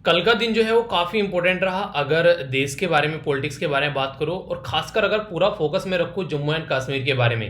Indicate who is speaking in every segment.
Speaker 1: कल का दिन जो है वो काफ़ी इंपॉर्टेंट रहा अगर देश के बारे में पॉलिटिक्स के बारे में बात करो और खासकर अगर पूरा फोकस में रखो जम्मू एंड कश्मीर के बारे में।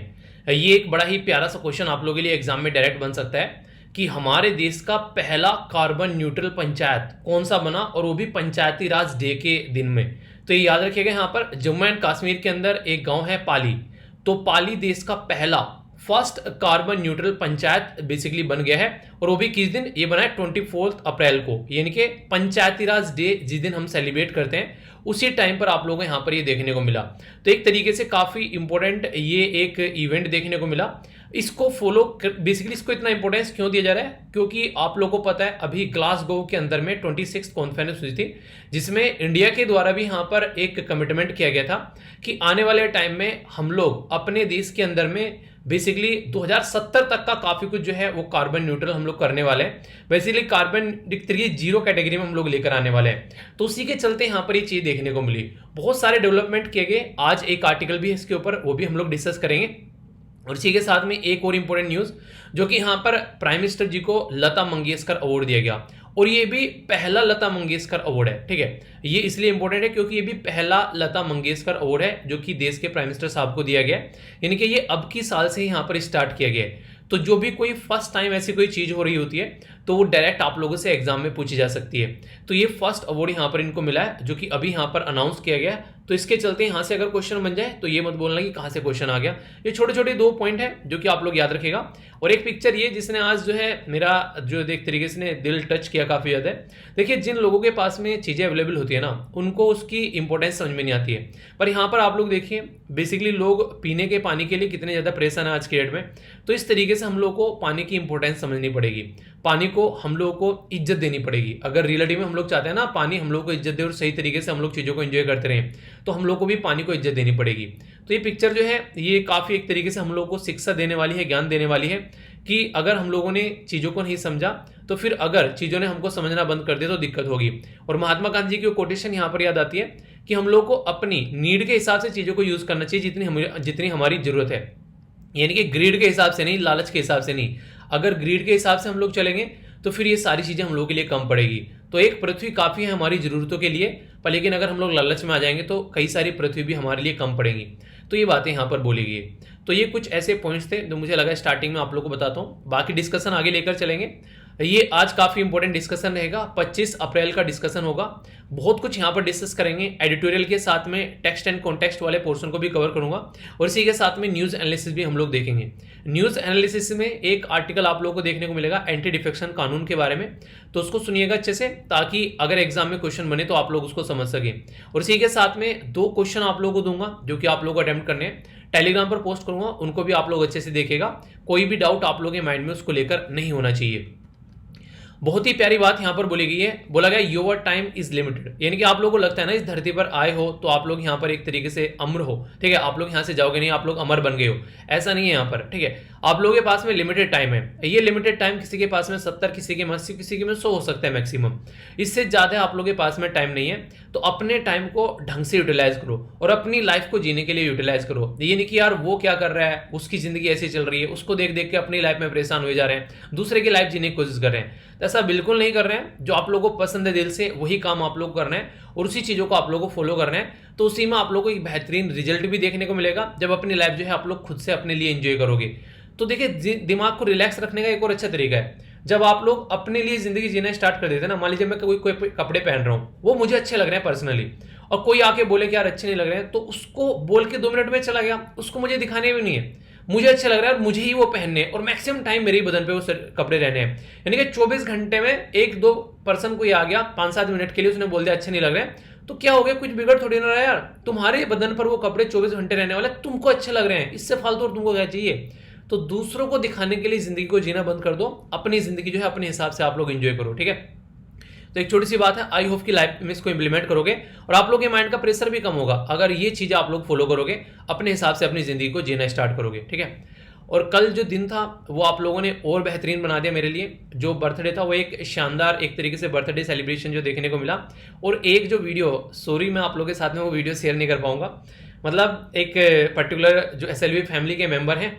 Speaker 1: ये एक बड़ा ही प्यारा सा क्वेश्चन आप लोगों के लिए एग्जाम में डायरेक्ट बन सकता है कि हमारे देश का पहला कार्बन न्यूट्रल पंचायत कौन सा बना और वो भी पंचायती राज डे के दिन में। तो ये याद रखिएगा, यहाँ पर जम्मू एंड कश्मीर के अंदर एक गांव है पाली। तो पाली देश का पहला first carbon neutral panchayat basically बन गया है और वो भी किस दिन ये बना है 24 अप्रैल को, यानी कि पंचायती राज डे जिस दिन हम सेलिब्रेट करते हैं उसी टाइम पर आप लोगों को यहाँ पर ये देखने को मिला। तो एक तरीके से काफी इंपॉर्टेंट ये एक इवेंट देखने को मिला। इसको फॉलो बेसिकली इसको इतना इंपॉर्टेंस क्यों दिया जा रहा है, क्योंकि आप लोगों को पता है अभी ग्लासगो के अंदर में 26th कॉन्फ्रेंस हुई थी जिसमें इंडिया के द्वारा भी यहाँ पर एक कमिटमेंट किया गया था कि आने वाले टाइम में हम लोग अपने देश के अंदर में बेसिकली 2070 तक का काफी कुछ जो है वो कार्बन न्यूट्रल हम लोग करने वाले हैं। बेसिकली कार्बन तरीके जीरो कैटेगरी में हम लोग लेकर आने वाले हैं। तो उसी के चलते यहाँ पर ये चीज देखने को मिली। बहुत सारे डेवलपमेंट किए गए, आज एक आर्टिकल भी है इसके ऊपर, वो भी हम लोग डिस्कस करेंगे। और इसी के साथ में एक और इंपॉर्टेंट न्यूज जो कि यहाँ पर प्राइम मिनिस्टर जी को लता मंगेशकर अवार्ड दिया गया और ये भी पहला लता मंगेशकर अवार्ड है। ठीक है, ये इसलिए इंपॉर्टेंट है क्योंकि ये भी पहला लता मंगेशकर अवार्ड है जो कि देश के प्राइम मिनिस्टर साहब को दिया गया है, यानी कि ये अब की साल से ही यहाँ पर स्टार्ट किया गया है। तो जो भी कोई फर्स्ट टाइम ऐसी कोई चीज हो रही होती है तो वो डायरेक्ट आप लोगों से एग्जाम में पूछी जा सकती है। तो ये फर्स्ट अवार्ड यहाँ पर इनको मिला है जो कि अभी यहाँ पर अनाउंस किया गया है। तो इसके चलते यहाँ से अगर क्वेश्चन बन जाए तो ये मत बोलना कि कहाँ से क्वेश्चन आ गया। ये छोटे छोटे दो पॉइंट है जो कि आप लोग याद रखेगा। और एक पिक्चर ये जिसने आज जो है मेरा जो एक तरीके से दिल टच किया काफी ज्यादा। देखिए, जिन लोगों के पास में चीजें अवेलेबल होती है ना उनको उसकी इंपॉर्टेंस समझ में नहीं आती है, पर यहाँ पर आप लोग देखिए बेसिकली लोग पीने के पानी के लिए कितने ज्यादा परेशान है आज के डेट में। तो इस तरीके से हम लोग को पानी की इंपॉर्टेंस समझनी पड़ेगी, पानी को हम लोग को इज्जत देनी पड़ेगी। अगर रियलिटी में हम लोग चाहते हैं ना पानी हम लोग को इज्जत दे और सही तरीके से हम लोग चीजों को एंजॉय करते रहें तो हम लोग को भी पानी को इज्जत देनी पड़ेगी। तो ये पिक्चर जो है ये काफी एक तरीके से हम लोग को शिक्षा देने वाली है, ज्ञान देने वाली है कि अगर हम लोगों ने चीजों को नहीं समझा तो फिर अगर चीजों ने हमको समझना बंद कर दिया तो दिक्कत होगी। और महात्मा गांधी जी की कोटेशन यहाँ पर याद आती है कि हम लोग को अपनी नीड के हिसाब से चीजों को यूज करना चाहिए जितनी हमारी जरूरत है, यानी कि ग्रीड के हिसाब से नहीं, लालच के हिसाब से नहीं। अगर ग्रीड के हिसाब से हम लोग चलेंगे तो फिर ये सारी चीजें हम लोगों के लिए कम पड़ेगी। तो एक पृथ्वी काफी है हमारी जरूरतों के लिए, पर लेकिन अगर हम लोग लालच में आ जाएंगे तो कई सारी पृथ्वी भी हमारे लिए कम पड़ेगी। तो ये बातें यहाँ पर बोली गई। तो ये कुछ ऐसे पॉइंट्स थे जो मुझे लगा स्टार्टिंग में आप लोग को बताता हूँ, बाकी डिस्कशन आगे लेकर चलेंगे। ये आज काफी इंपॉर्टेंट डिस्कशन रहेगा, 25 अप्रैल का डिस्कशन होगा। बहुत कुछ यहाँ पर डिस्कस करेंगे, एडिटोरियल के साथ में टेक्स्ट एंड कॉन्टेक्स्ट वाले पोर्शन को भी कवर करूंगा और इसी के साथ में न्यूज एनालिसिस भी हम लोग देखेंगे। न्यूज एनालिसिस में एक आर्टिकल आप लोगों को देखने को मिलेगा एंटी डिफेक्शन कानून के बारे में, तो उसको सुनिएगा अच्छे से ताकि अगर एग्जाम में क्वेश्चन बने तो आप लोग उसको समझ सके। और इसी के साथ में 2 क्वेश्चन आप लोगों को दूंगा जो कि आप लोगों को अटेम्प्ट करने हैं, टेलीग्राम पर पोस्ट करूंगा, उनको भी आप लोग अच्छे से देखेगा। कोई भी डाउट आप लोगों के माइंड में उसको लेकर नहीं होना चाहिए। बहुत ही प्यारी बात यहां पर बोली गई है, बोला गया योर टाइम इज लिमिटेड, यानी कि आप लोगों को लगता है ना इस धरती पर आए हो तो आप लोग यहां पर एक तरीके से अमर हो। ठीक है, आप लोग यहां से जाओगे नहीं, आप लोग अमर बन गए हो, ऐसा नहीं है यहां पर। ठीक है, आप लोगों के पास में लिमिटेड टाइम है। ये लिमिटेड टाइम किसी के पास में 70, किसी के 80, किसी के में 100 हो सकता है मैक्सिमम, इससे ज्यादा आप लोगों के पास में टाइम नहीं है। तो अपने टाइम को ढंग से यूटिलाइज करो और अपनी लाइफ को जीने के लिए यूटिलाइज करो। ये नहीं कि यार वो क्या कर रहा है, उसकी जिंदगी ऐसी चल रही है, उसको देख देख के अपनी लाइफ में परेशान हुए जा रहे हैं, दूसरे की लाइफ जीने की कोशिश कर रहे हैं। ऐसा बिल्कुल नहीं कर रहे हैं। जो आप लोगों को पसंद है दिल से वही काम आप लोग करना है और उसी चीजों को आप लोगों को फॉलो करना है। तो उसी में आप लोगों को एक बेहतरीन रिजल्ट भी देखने को मिलेगा जब अपनी लाइफ जो है आप लोग खुद से अपने लिए एंजॉय करोगे। तो देखिए, दिमाग को रिलैक्स रखने का एक और अच्छा तरीका है, जब आप लोग अपने लिए जिंदगी जीना स्टार्ट कर देते हैं ना, मान लीजिए मैं कोई कपड़े पहन रहा हूँ, वो मुझे अच्छे लग रहे हैं पर्सनली, और कोई आके बोले कि यार अच्छे नहीं लग रहे हैं, तो उसको बोल के 2 मिनट में चला गया, उसको मुझे दिखाने भी नहीं है, मुझे अच्छा लग रहा है और मुझे ही वो पहनने हैं और मैक्सिमम टाइम मेरे ही बदन पे वो कपड़े रहने हैं। यानी कि 24 घंटे में 1-2 पर्सन कोई आ गया 5-7 मिनट के लिए, उसने बोल दिया अच्छे नहीं लग रहे हैं, तो क्या हो गया, कुछ बिगड़ थोड़ी ना रहा यार, तुम्हारे बदन पर वो कपड़े 24 घंटे रहने वाले, तुमको अच्छे लग रहे हैं, इससे फालतू और तुमको क्या चाहिए। तो दूसरों को दिखाने के लिए जिंदगी को जीना बंद कर दो, अपनी जिंदगी जो है अपने हिसाब से आप लोग एंजॉय करो। ठीक है, तो एक छोटी सी बात है, आई होप कि लाइफ में इसको इंप्लीमेंट करोगे और आप लोग के माइंड का प्रेशर भी कम होगा अगर ये चीजें आप लोग फॉलो करोगे, अपने हिसाब से अपनी जिंदगी को जीना स्टार्ट करोगे। ठीक है, और कल जो दिन था वो आप लोगों ने और बेहतरीन बना दिया मेरे लिए। जो बर्थडे था वो एक शानदार एक तरीके से बर्थडे सेलिब्रेशन जो देखने को मिला। और एक जो वीडियो, सॉरी मैं आप लोगों के साथ में वो वीडियो शेयर नहीं कर पाऊंगा, मतलब एक पर्टिकुलर जो SLV फैमिली के मेंबर हैं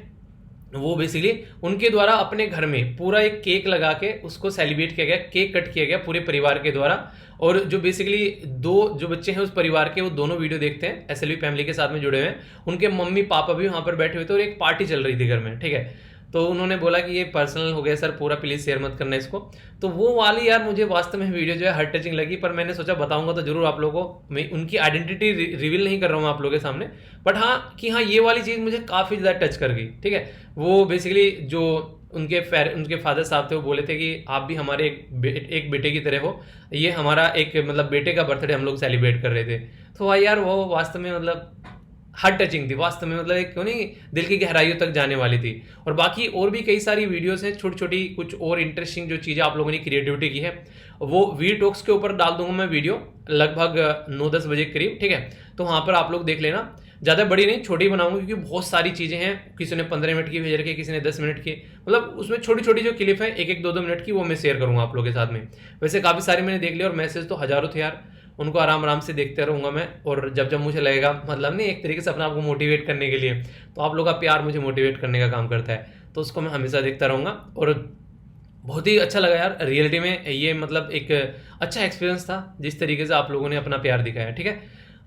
Speaker 1: वो बेसिकली उनके द्वारा अपने घर में पूरा एक केक लगा के उसको सेलिब्रेट किया गया, केक कट किया गया पूरे परिवार के द्वारा। और जो बेसिकली दो जो बच्चे हैं उस परिवार के, वो दोनों वीडियो देखते हैं, एसएलवी फैमिली के साथ में जुड़े हुए हैं, उनके मम्मी पापा भी वहां पर बैठे हुए थे और एक पार्टी चल रही थी घर में, ठीक है। तो उन्होंने बोला कि ये पर्सनल हो गया सर, पूरा प्लीज शेयर मत करना इसको। तो वो वाली यार मुझे वास्तव में वीडियो जो है हार्ट टचिंग लगी, पर मैंने सोचा बताऊंगा तो जरूर आप लोगों को। मैं उनकी आइडेंटिटी रिवील नहीं कर रहा हूँ आप लोगों के सामने, बट हाँ कि हाँ ये वाली चीज़ मुझे काफ़ी ज़्यादा टच कर गई, ठीक है। वो बेसिकली जो उनके फादर साहब थे वो बोले थे कि आप भी हमारे एक बेटे की तरह हो, ये हमारा एक मतलब बेटे का बर्थडे हम लोग सेलिब्रेट कर रहे थे। तो भाई यार वो वास्तव में मतलब हार्ट टचिंग थी वास्तव में, मतलब एक क्यों नहीं दिल की गहराइयों तक जाने वाली थी। और बाकी और भी कई सारी वीडियोस हैं छोटी छोटी, कुछ और इंटरेस्टिंग जो चीज़ें आप लोगों ने क्रिएटिविटी की है, वो वी टॉक्स के ऊपर डाल दूंगा मैं वीडियो लगभग 9-10 बजे के करीब, ठीक है। तो वहाँ पर आप लोग देख लेना, ज़्यादा बड़ी नहीं छोटी बनाऊंगा क्योंकि बहुत सारी चीज़ें हैं। किसी ने 15 मिनट की भेज रखी है, किसी ने 10 मिनट की, मतलब उसमें छोटी छोटी जो क्लिप है 1-1, 2-2 मिनट की, वो मैं शेयर करूंगा आप लोगों के साथ में। वैसे काफ़ी सारी मैंने देख लिया और मैसेज तो हज़ारों थे यार, उनको आराम आराम से देखते रहूँगा मैं। और जब जब मुझे लगेगा मतलब नहीं एक तरीके से अपने आप को मोटिवेट करने के लिए, तो आप लोग का प्यार मुझे मोटिवेट करने का काम करता है, तो उसको मैं हमेशा देखता रहूँगा। और बहुत ही अच्छा लगा यार रियलिटी में, ये मतलब एक अच्छा एक्सपीरियंस था जिस तरीके से आप लोगों ने अपना प्यार दिखाया, ठीक है।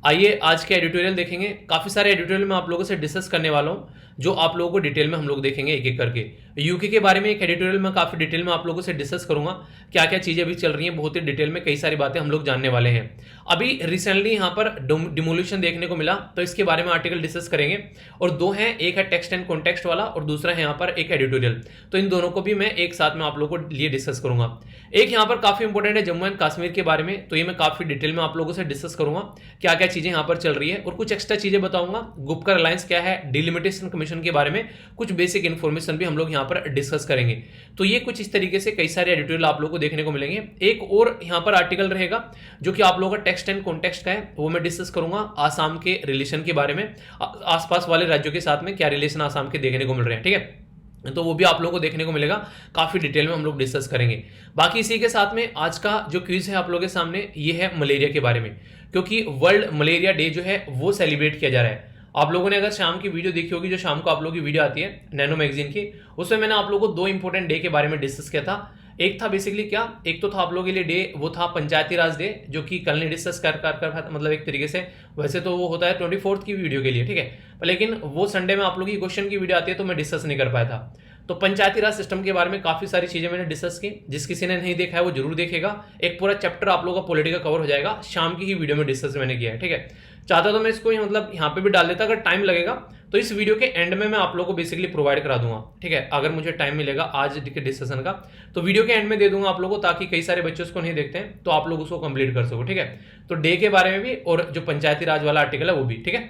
Speaker 1: आइए आज के एडिटोरियल देखेंगे। काफ़ी सारे एडिटोरियल मैं आप लोगों से डिस्कस करने वाला हूँ, जो आप लोगों को डिटेल में हम लोग देखेंगे एक एक करके। यूके के बारे में एक एडिटोरियल में काफ़ी डिटेल में आप लोगों से डिस्कस करूंगा, क्या क्या चीज़ें अभी चल रही हैं, बहुत ही डिटेल में कई सारी बातें हम लोग जानने वाले हैं। अभी रिसेंटली यहाँ पर डिमोल्यूशन देखने को मिला, तो इसके बारे में आर्टिकल डिस्कस करेंगे। और दो हैं, एक है टेक्स्ट एंड कॉन्टेक्स्ट वाला और दूसरा है यहाँ पर एक एडिटोरियल, तो इन दोनों को भी मैं एक साथ में आप लोगों को लिए डिस्कस करूंगा। एक यहाँ पर काफ़ी इंपॉर्टेंट है जम्मू एंड कश्मीर के बारे में, तो ये मैं काफ़ी डिटेल में आप लोगों से डिस्कस करूंगा क्या क्या चीज़ें यहाँ पर चल रही है, और कुछ एक्स्ट्रा चीज़ें बताऊंगा। गुपकर अलायंस क्या है, डिलिमिटेशन कमीशन के बारे में कुछ बेसिक इन्फॉर्मेशन भी हम लोग यहाँ पर डिस्कस करेंगे। तो ये कुछ इस तरीके से कई सारे एडिटोरियल आप लोगों को देखने को मिलेंगे। एक और यहाँ पर आर्टिकल रहेगा जो कि आप लोगों का टेक्स्ट एंड कॉन्टेक्स्ट का है, वो मैं डिस्कस करूंगा आसाम के रिलेशन के बारे में, आसपास वाले राज्यों के साथ में क्या रिलेशन आसाम के देखने को मिल रहे हैं, ठीक है। तो वो भी आप लोगों को देखने को मिलेगा, काफ़ी डिटेल में हम लोग डिस्कस करेंगे। बाकी इसी के साथ में आज का जो क्विज है आप लोगों के सामने, ये है मलेरिया के बारे में, क्योंकि वर्ल्ड मलेरिया डे जो है वो सेलिब्रेट किया जा रहा है। आप लोगों ने अगर शाम की वीडियो देखी होगी, जो शाम को आप लोगों की वीडियो आती है नैनो मैगजीन की, उसमें मैंने आप लोगों को 2 इंपॉर्टेंट डे के बारे में डिस्कस किया था। एक था बेसिकली क्या, एक तो था आप लोगों के लिए डे, वो था पंचायती राज डे, जो कि कल ने डिस्कस कर मतलब एक तरीके से, वैसे तो वो होता है 24 की वीडियो के लिए, ठीक है, लेकिन वो संडे में आप लोगों की क्वेश्चन की वीडियो आती है तो मैं डिस्कस नहीं कर पाया था। तो पंचायती राज सिस्टम के बारे में काफी सारी चीजें मैंने डिस्कस की, जिस किसी ने नहीं देखा है वो जरूर देखेगा। एक पूरा चैप्टर आप लोगों का पॉलिटिकल कवर हो जाएगा, शाम की ही वीडियो में डिस्कस मैंने किया है, ठीक है। चाहता तो मैं इसको मतलब यहाँ पे भी डाल देता, अगर टाइम लगेगा तो इस वीडियो के एंड में मैं आप लोगों को बेसिकली प्रोवाइड करा दूंगा, ठीक है। अगर मुझे टाइम मिलेगा आज के डिस्कशन का तो वीडियो के एंड में दे दूंगा आप लोगों को, ताकि कई सारे बच्चे उसको नहीं देखते हैं तो आप लोग उसको कंप्लीट कर सको, ठीक है। तो डे के बारे में भी और जो पंचायती राज वाला आर्टिकल है वो भी, ठीक है,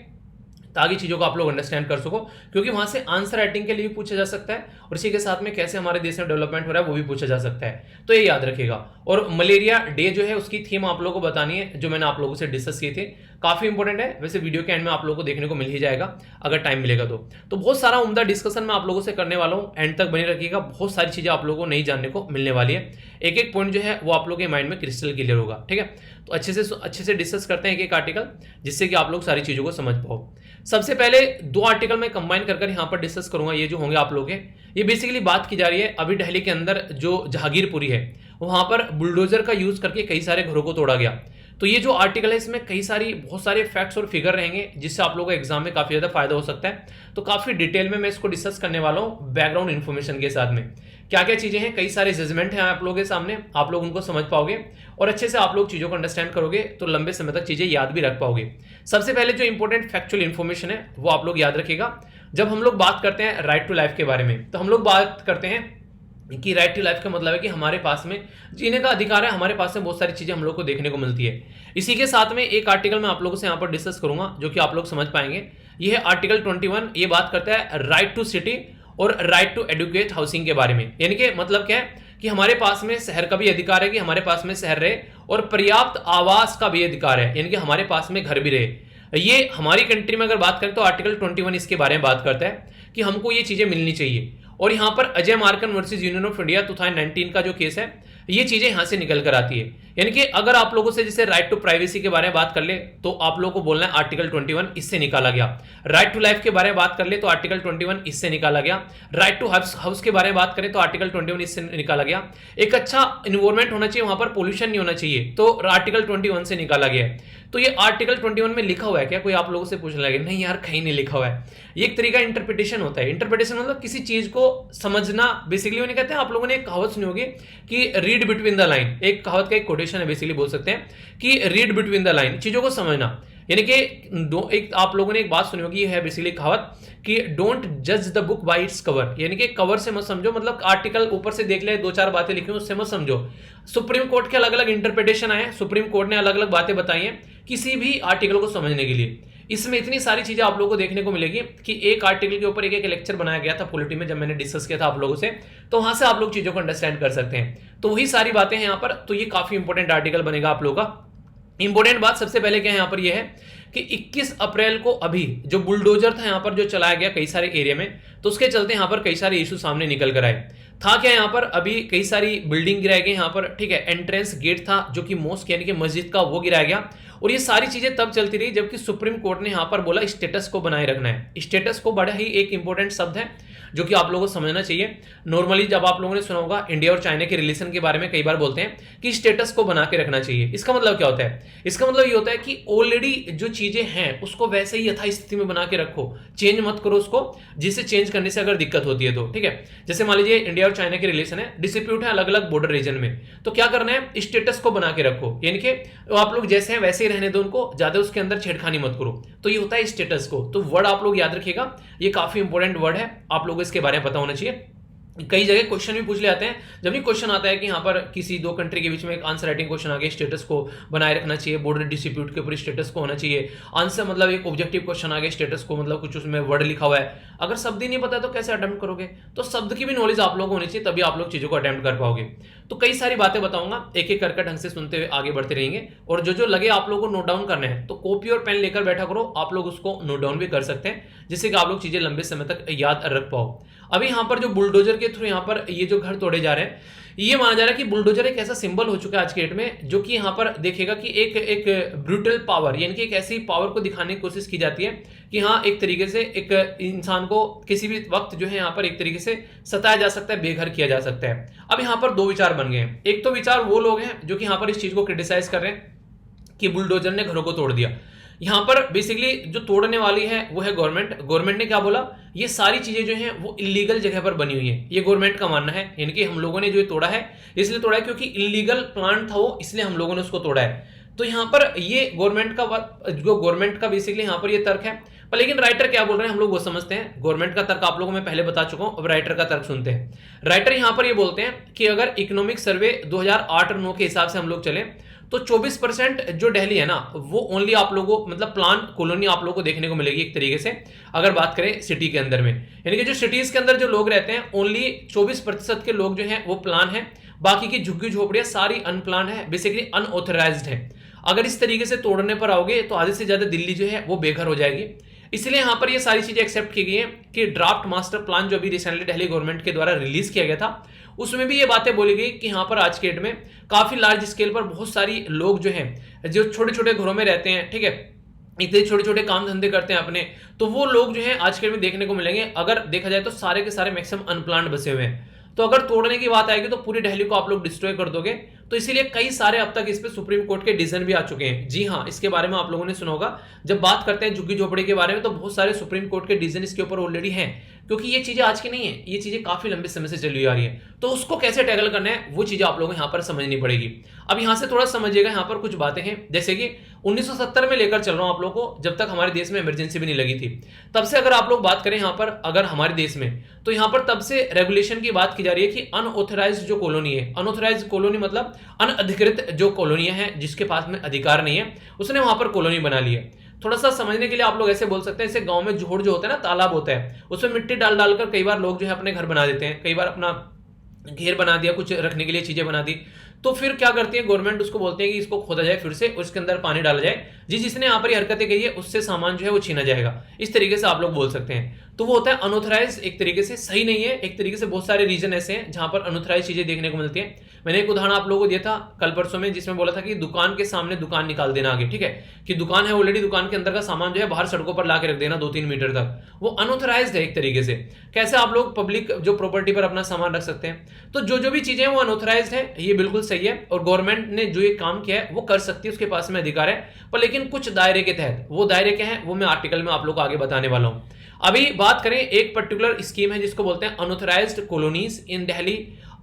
Speaker 1: ताकि चीज़ों को आप लोग अंडरस्टैंड कर सको, क्योंकि वहां से आंसर राइटिंग के लिए भी पूछा जा सकता है और इसी के साथ में कैसे हमारे देश में डेवलपमेंट हो रहा है वो भी पूछा जा सकता है, तो ये याद रखिएगा। और मलेरिया डे जो है उसकी थीम आप लोगों को बतानी है, जो मैंने आप लोगों से डिस्कस की थी, काफी इंपॉर्टेंट है। वैसे वीडियो के एंड में आप लोगों को देखने को मिल ही जाएगा अगर टाइम मिलेगा तो बहुत सारा उम्दा डिस्कशन मैं आप लोगों से करने वाला हूँ, एंड तक बने रखिएगा। बहुत सारी चीजें आप लोगों को नहीं जानने को मिलने वाली है, एक एक पॉइंट जो है वो आप लोगों के माइंड में क्रिस्टल क्लियर होगा, ठीक है। तो अच्छे से डिस्कस करते हैं एक एक आर्टिकल, जिससे कि आप लोग सारी चीजों को समझ पाओ। सबसे पहले 2 आर्टिकल मैं कंबाइन कर यहाँ पर डिस्कस करूंगा, ये जो होंगे आप लोग के, ये बेसिकली बात की जा रही है अभी दिल्ली के अंदर जो जहांगीरपुरी है वहां पर बुलडोजर का यूज करके कई सारे घरों को तोड़ा गया। तो ये जो आर्टिकल है इसमें बहुत सारे फैक्ट्स और फिगर रहेंगे, जिससे आप लोगों को एग्जाम में काफी ज्यादा फायदा हो सकता है। तो काफी डिटेल में मैं इसको डिस्कस करने वाला हूँ बैकग्राउंड इन्फॉर्मेशन के साथ में, क्या क्या चीजें हैं, कई सारे जजमेंट हैं आप लोगों के सामने, आप लोग उनको समझ पाओगे और अच्छे से आप लोग चीजों को अंडरस्टैंड करोगे तो लंबे समय तक चीजें याद भी रख पाओगे। सबसे पहले जो इंपॉर्टेंट फैक्चुअल इन्फॉर्मेशन है वो आप लोग याद रखिएगा। जब हम लोग बात करते हैं राइट टू लाइफ के बारे में, तो हम लोग बात करते हैं कि राइट टू लाइफ का मतलब है कि हमारे पास में जीने का अधिकार है, हमारे पास में बहुत सारी चीजें हम लोग को देखने को मिलती है। इसी के साथ में एक आर्टिकल मैं आप लोगों से यहाँ पर डिस्कस करूंगा जो कि आप लोग समझ पाएंगे। यह है आर्टिकल 21, ये बात करता है राइट टू सिटी और राइट टू एडुकेट हाउसिंग के बारे में। यानी कि मतलब क्या है कि हमारे पास में शहर का भी अधिकार है कि हमारे पास में शहर रहे, और पर्याप्त आवास का भी अधिकार है, यानी कि हमारे पास में घर भी रहे। ये हमारी कंट्री में अगर बात करें तो आर्टिकल 21 इसके बारे में बात करता है कि हमको ये चीजें मिलनी चाहिए। और यहाँ पर Ajay Markan versus union of India 2019 का जो केस है, ये चीजें यहाँ से निकल कर आती है यानी कि अगर आप लोगों से जैसे राइट टू प्राइवेसी के बारे में बात कर ले तो आप लोगों को बोलना है आर्टिकल 21 इससे निकाला गया। राइट टू लाइफ के बारे में बात कर ले तो आर्टिकल 21 इससे निकाला गया। राइट टू हाउस के बारे में बात करें तो आर्टिकल 21 इससे निकाला गया। एक अच्छा इन्वायरमेंट होना चाहिए, वहां पर पोल्यूशन नहीं होना चाहिए, तो आर्टिकल 21 से निकाला गया है। तो ये आर्टिकल 21 में लिखा हुआ है क्या? कोई आप लोगों से पूछने लगे, नहीं यार कहीं नहीं लिखा हुआ है। ये एक तरीका इंटरप्रिटेशन होता है। इंटरप्रिटेशन मतलब किसी चीज को समझना। बेसिकली उन्हें कहते हैं, आप लोगों ने एक कहावत सुनी होगी कि रीड बिटवीन द लाइन। एक कहावत का एक कोटेशन है, बेसिकली बोल सकते हैं कि रीड बिटवीन द लाइन, चीजों को समझना। यानी कि एक आप लोगों ने एक बात सुनी होगी, है बेसिकली कहावत कि डोंट जज the book by its cover. यानी कि कवर से मत समझो, मतलब आर्टिकल ऊपर से देख ले, दो चार बातें लिखी उससे मत समझो। सुप्रीम कोर्ट के अलग अलग इंटरप्रिटेशन आए, सुप्रीम कोर्ट ने अलग अलग बातें बताई हैं किसी भी आर्टिकल को समझने के लिए। इसमें इतनी सारी चीजें आप लोगों को देखने को मिलेगी कि एक आर्टिकल के ऊपर एक एक लेक्चर बनाया गया था पॉलिटी में, जब मैंने डिस्कस किया था आप लोगों से, तो वहां से आप लोग चीजों को अंडरस्टैंड कर सकते हैं। तो वही सारी बातें हैं यहाँ पर। तो ये काफी इंपॉर्टेंट आर्टिकल बनेगा आप लोगों का। इंपॉर्टेंट बात सबसे पहले क्या है यहाँ पर यह है कि 21 अप्रैल को अभी जो बुलडोजर था यहाँ पर जो चलाया गया कई सारे एरिया में, तो उसके चलते यहाँ पर कई सारे इशू सामने निकल कर आए। था क्या यहाँ पर, अभी कई सारी बिल्डिंग गिराई गई यहाँ पर, ठीक है। एंट्रेंस गेट था जो कि मॉस्क यानी कि मस्जिद का, वो गिराया गया। और ये सारी चीजें तब चलती रही जबकि सुप्रीम कोर्ट ने यहाँ पर बोला स्टेटस को बनाए रखना है। स्टेटस को बड़ा ही एक इंपॉर्टेंट शब्द है जो कि आप लोगों को समझना चाहिए। नॉर्मली जब आप लोगों ने सुना होगा इंडिया और चाइना के रिलेशन के बारे में कई बार बोलते हैं कि स्टेटस को बना के रखना चाहिए। इसका मतलब क्या होता है? इसका मतलब ये होता है कि ऑलरेडी जो चीजें हैं उसको वैसे ही यथास्थिति में बना के रखो, चेंज मत करो उसको, जिससे चेंज करने से अगर दिक्कत होती है तो, ठीक है। जैसे मान लीजिए इंडिया और चाइना के रिलेशन है, डिस्प्यूट है अलग अलग बॉर्डर रीजन में, तो क्या करना है, स्टेटस को बना के रखो। यानी कि आप लोग जैसे हैं वैसे ही रहने दो उनको, ज्यादा उसके अंदर छेड़खानी मत करो। तो ये होता है स्टेटस को। तो वर्ड आप लोग याद रखिएगा, ये काफी इंपॉर्टेंट वर्ड है, आप लोगों को इसके बारे में पता होना चाहिए। कई जगह क्वेश्चन भी पूछ ले आते हैं। जब भी क्वेश्चन आता है कि यहाँ पर किसी दो कंट्री के बीच में एक आंसर राइटिंग क्वेश्चन आ गया, स्टेटस को बनाए रखना चाहिए, बॉर्डर डिस्प्यूट के ऊपर स्टेटस को होना चाहिए। आंसर मतलब एक ऑब्जेक्टिव क्वेश्चन आ गया, स्टेटस को मतलब कुछ उसमें वर्ड लिखा हुआ है, अगर शब्द ही नहीं पता तो कैसे अटेम्प्ट करोगे? तो शब्द की भी नॉलेज आप लोगों को होनी चाहिए, तभी आप लोग चीजों को अटेम्प्ट कर पाओगे। तो कई सारी बातें बताऊंगा, एक एक करके ढंग से सुनते हुए आगे बढ़ते रहेंगे। और जो जो लगे आप लोगों को नोट डाउन करना है तो कॉपी और पेन लेकर बैठा करो, आप लोग उसको नोट डाउन भी कर सकते हैं, जिससे कि आप लोग चीजें लंबे समय तक याद रख पाओ। अभी यहाँ पर जो बुलडोजर के थ्रू यहाँ पर ये जो घर तोड़े जा रहे हैं, ये माना जा रहा है कि बुलडोजर एक ऐसा सिंबल हो चुका है आज के डेट में, जो कि यहाँ पर देखेगा कि एक ब्रूटल पावर, यानी कि एक ऐसी पावर को दिखाने की कोशिश की जाती है कि हाँ एक तरीके से एक इंसान को किसी भी वक्त जो है यहाँ पर एक तरीके से सताया जा सकता है, बेघर किया जा सकता है। अब यहाँ पर दो विचार बन गए हैं। एक तो विचार वो लोग हैं जो कि यहाँ पर इस चीज को क्रिटिसाइज कर रहे हैं कि बुलडोजर ने घरों को तोड़ दिया। यहां पर बेसिकली जो तोड़ने वाली है वो है गवर्नमेंट। गवर्नमेंट ने क्या बोला, ये सारी चीजें जो हैं वो इलीगल जगह पर बनी हुई हैं, ये गवर्नमेंट का मानना है। यानी कि हम लोगों ने जो तोड़ा है इसलिए तोड़ा है क्योंकि इलीगल प्लांट था वो, इसलिए हम लोगों ने उसको तोड़ा है। तो यहाँ पर ये गवर्नमेंट का बेसिकली यहाँ पर ये तर्क है। पर लेकिन राइटर क्या बोल रहे हैं हम लोग वो समझते हैं। गवर्नमेंट का तर्क आप लोगों में पहले बता चुका हूं, अब राइटर का तर्क सुनते हैं। राइटर यहाँ पर ये बोलते हैं कि अगर इकोनॉमिक सर्वे 2008 और 9 के हिसाब से हम लोग चले तो 24% जो दिल्ली है ना वो ओनली आप लोगों को मतलब प्लान कॉलोनी आप लोगों को देखने को मिलेगी एक तरीके से, अगर बात करें सिटी के अंदर में। यानी कि जो सिटीज के अंदर जो लोग रहते हैं ओनली 24% के लोग जो हैं वो प्लान है, बाकी की झुग्गी झोपड़ियां सारी अनप्लान है, बेसिकली अनऑथराइज्ड है। अगर इस तरीके से तोड़ने पर आओगे तो आधे से ज्यादा दिल्ली जो है वो बेघर हो जाएगी। इसलिए यहां पर ये सारी चीजें एक्सेप्ट की गई हैं कि ड्राफ्ट मास्टर प्लान जो अभी रिसेंटली दिल्ली गवर्नमेंट के द्वारा रिलीज किया गया था उसमें भी ये बातें बोली गई कि यहाँ पर आज के डेट में काफी लार्ज स्केल पर बहुत सारी लोग जो हैं जो छोटे छोटे घरों में रहते हैं, ठीक है, इतने छोटे छोटे काम धंधे करते हैं अपने, तो वो लोग जो हैं आज के डेट में देखने को मिलेंगे। अगर देखा जाए तो सारे के सारे मैक्सिमम अनप्लान्ड बसे हुए हैं। तो अगर तोड़ने की बात आएगी तो पूरी दिल्ली को आप लोग डिस्ट्रॉय कर दोगे। तो इसीलिए कई सारे अब तक इस पे सुप्रीम कोर्ट के डिसीजन भी आ चुके हैं। जी हाँ, इसके बारे में आप लोगों ने सुना होगा। जब बात करते हैं झुग्गी झोपड़ी के बारे में तो बहुत सारे सुप्रीम कोर्ट के डिसीजन इसके ऊपर ऑलरेडी हैं, क्योंकि ये चीजें आज की नहीं है, ये चीजें काफी लंबे समय से चली आ रही है। तो उसको कैसे टैकल करना है वो चीजें आप लोगों को यहाँ पर समझनी पड़ेगी। अब यहाँ से थोड़ा समझिएगा, यहाँ पर कुछ बातें हैं जैसे कि 1970 में लेकर चल रहा हूं आप लोगों को, जब तक हमारे देश में इमरजेंसी भी नहीं लगी थी तब से अगर आप लोग बात करें यहाँ पर अगर हमारे देश में, तो यहाँ पर तब से रेगुलेशन की बात की जा रही है कि अनऑथराइज्ड जो कॉलोनी है, अनऑथराइज्ड कॉलोनी मतलब अनअधिकृत जो कॉलोनियां हैं जिसके पास में अधिकार नहीं है, उसने वहां पर कॉलोनी बना ली है। थोड़ा सा समझने के लिए आप लोग ऐसे बोल सकते हैं, जैसे गांव में जोड़ जो होता है ना, तालाब होता है, उसमें मिट्टी डाल डालकर कई बार लोग जो है अपने घर बना देते हैं, कई बार अपना घेर बना दिया, कुछ रखने के लिए चीजें बना दी। तो फिर क्या करती है गवर्नमेंट, उसको बोलती है कि इसको खोदा जाए फिर से, उसके अंदर पानी डाला जाए, जिसने यहाँ पर हरकतें की है उससे सामान जो है वो छीना जाएगा। इस तरीके से आप लोग बोल सकते हैं। तो वो होता है अनऑथराइज, एक तरीके से सही नहीं है। एक तरीके से बहुत सारे रीजन ऐसे हैं जहां पर अनऑथराइज चीजें देखने को मिलती है। मैंने एक उदाहरण आप लोगों को दिया था कल परसों में, जिसमें बोला था कि दुकान के सामने दुकान निकाल देना आगे, ठीक है, कि दुकान है ऑलरेडी, दुकान के अंदर का सामान जो है बाहर सड़कों पर ला के रख देना 2-3 मीटर तक, वो अनऑथराइज्ड है एक तरीके से। कैसे आप लोग पब्लिक जो प्रॉपर्टी पर अपना सामान रख सकते हैं? तो जो भी चीजें हैं वो अनऑथराइज्ड है, ये बिल्कुल सही है, और गवर्नमेंट ने जो ये काम किया है वो कर सकती है, उसके पास में अधिकार है, पर लेकिन कुछ दायरे के तहत। वो दायरे क्या है वो मैं आर्टिकल में आप लोग को आगे बताने वाला हूं। अभी बात करें, एक पर्टिकुलर स्कीम है जिसको बोलते हैं अनऑथराइज्ड कॉलोनीज इन दिल्ली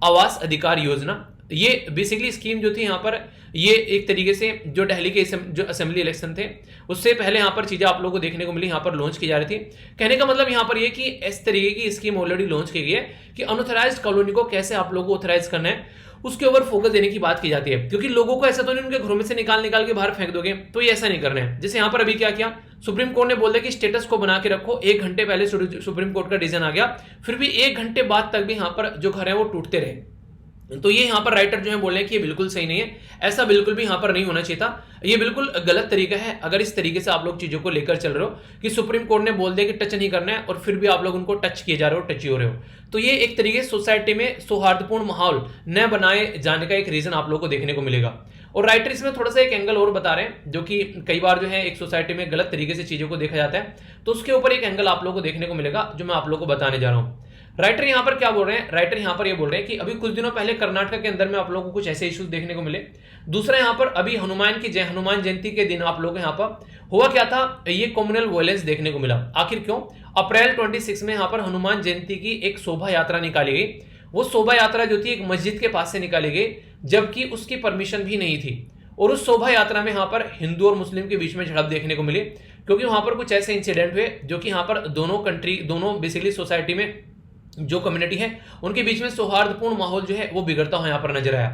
Speaker 1: आवास अधिकार योजना। ये बेसिकली स्कीम जो थी यहाँ पर, ये एक तरीके से जो दिल्ली के जो असेंबली इलेक्शन थे उससे पहले यहाँ पर चीजें आप लोगों को देखने को मिली, यहाँ पर लॉन्च की जा रही थी। कहने का मतलब यहाँ पर ये कि इस तरीके की स्कीम ऑलरेडी लॉन्च की गई है कि अनऑथराइज्ड कॉलोनी को कैसे आप लोगों को ऑथराइज करना है, उसके ऊपर फोकस देने की बात की जाती है। क्योंकि लोगों को ऐसा तो नहीं उनके घरों में से निकाल के बाहर फेंक दोगे, तो ये ऐसा नहीं करना है। जैसे यहाँ पर अभी क्या किया, सुप्रीम कोर्ट ने बोल दिया कि स्टेटस को बना के रखो। 1 घंटे पहले सुप्रीम कोर्ट का डिसीजन आ गया, फिर भी 1 घंटे बाद तक भी यहाँ पर जो घर है वो टूटते रहे। तो ये यहाँ पर राइटर जो है बोल रहे हैं कि ये बिल्कुल सही नहीं है, ऐसा बिल्कुल भी यहाँ पर नहीं होना चाहिए था, ये बिल्कुल गलत तरीका है। अगर इस तरीके से आप लोग चीजों को लेकर चल रहे हो कि सुप्रीम कोर्ट ने बोल दिया कि टच नहीं करना है और फिर भी आप लोग उनको टच किए जा रहे हो, टची हो रहे हो, तो ये एक तरीके से सोसाइटी में सौहार्दपूर्ण माहौल न बनाए जाने का एक रीजन आप लोग को देखने को मिलेगा। और राइटर इसमें थोड़ा सा एक एंगल और बता रहे हैं, जो कि कई बार जो है एक सोसाइटी में गलत तरीके से चीजों को देखा जाता है, तो उसके ऊपर एक एंगल आप लोग को देखने को मिलेगा जो मैं आप लोग को बताने जा रहा हूं। राइटर यहाँ पर क्या बोल रहे हैं, राइटर यहाँ पर ये बोल रहे हैं कि अभी कुछ दिनों पहले कर्नाटक के अंदर में आप लोगों को कुछ ऐसे इश्यूज देखने को मिले। दूसरा यहाँ पर अभी हनुमान जयंती के दिन आप लोग यहाँ पर हुआ क्या था, ये कम्युनल वायलेंस देखने को मिला। आखिर क्यों? अप्रैल 26 में यहाँ पर हनुमान जयंती की एक शोभा यात्रा निकाली गई। वो शोभा यात्रा जो थी एक मस्जिद के पास से निकाली गई, जबकि उसकी परमिशन भी नहीं थी। और उस शोभा यात्रा में यहाँ पर हिंदू और मुस्लिम के बीच में झड़प देखने को मिली, क्योंकि वहां पर कुछ ऐसे इंसिडेंट हुए जो कि यहाँ पर दोनों बेसिकली सोसाइटी में जो कम्युनिटी है उनके बीच में सौहार्दपूर्ण माहौल जो है वो बिगड़ता हुआ यहाँ पर नजर आया।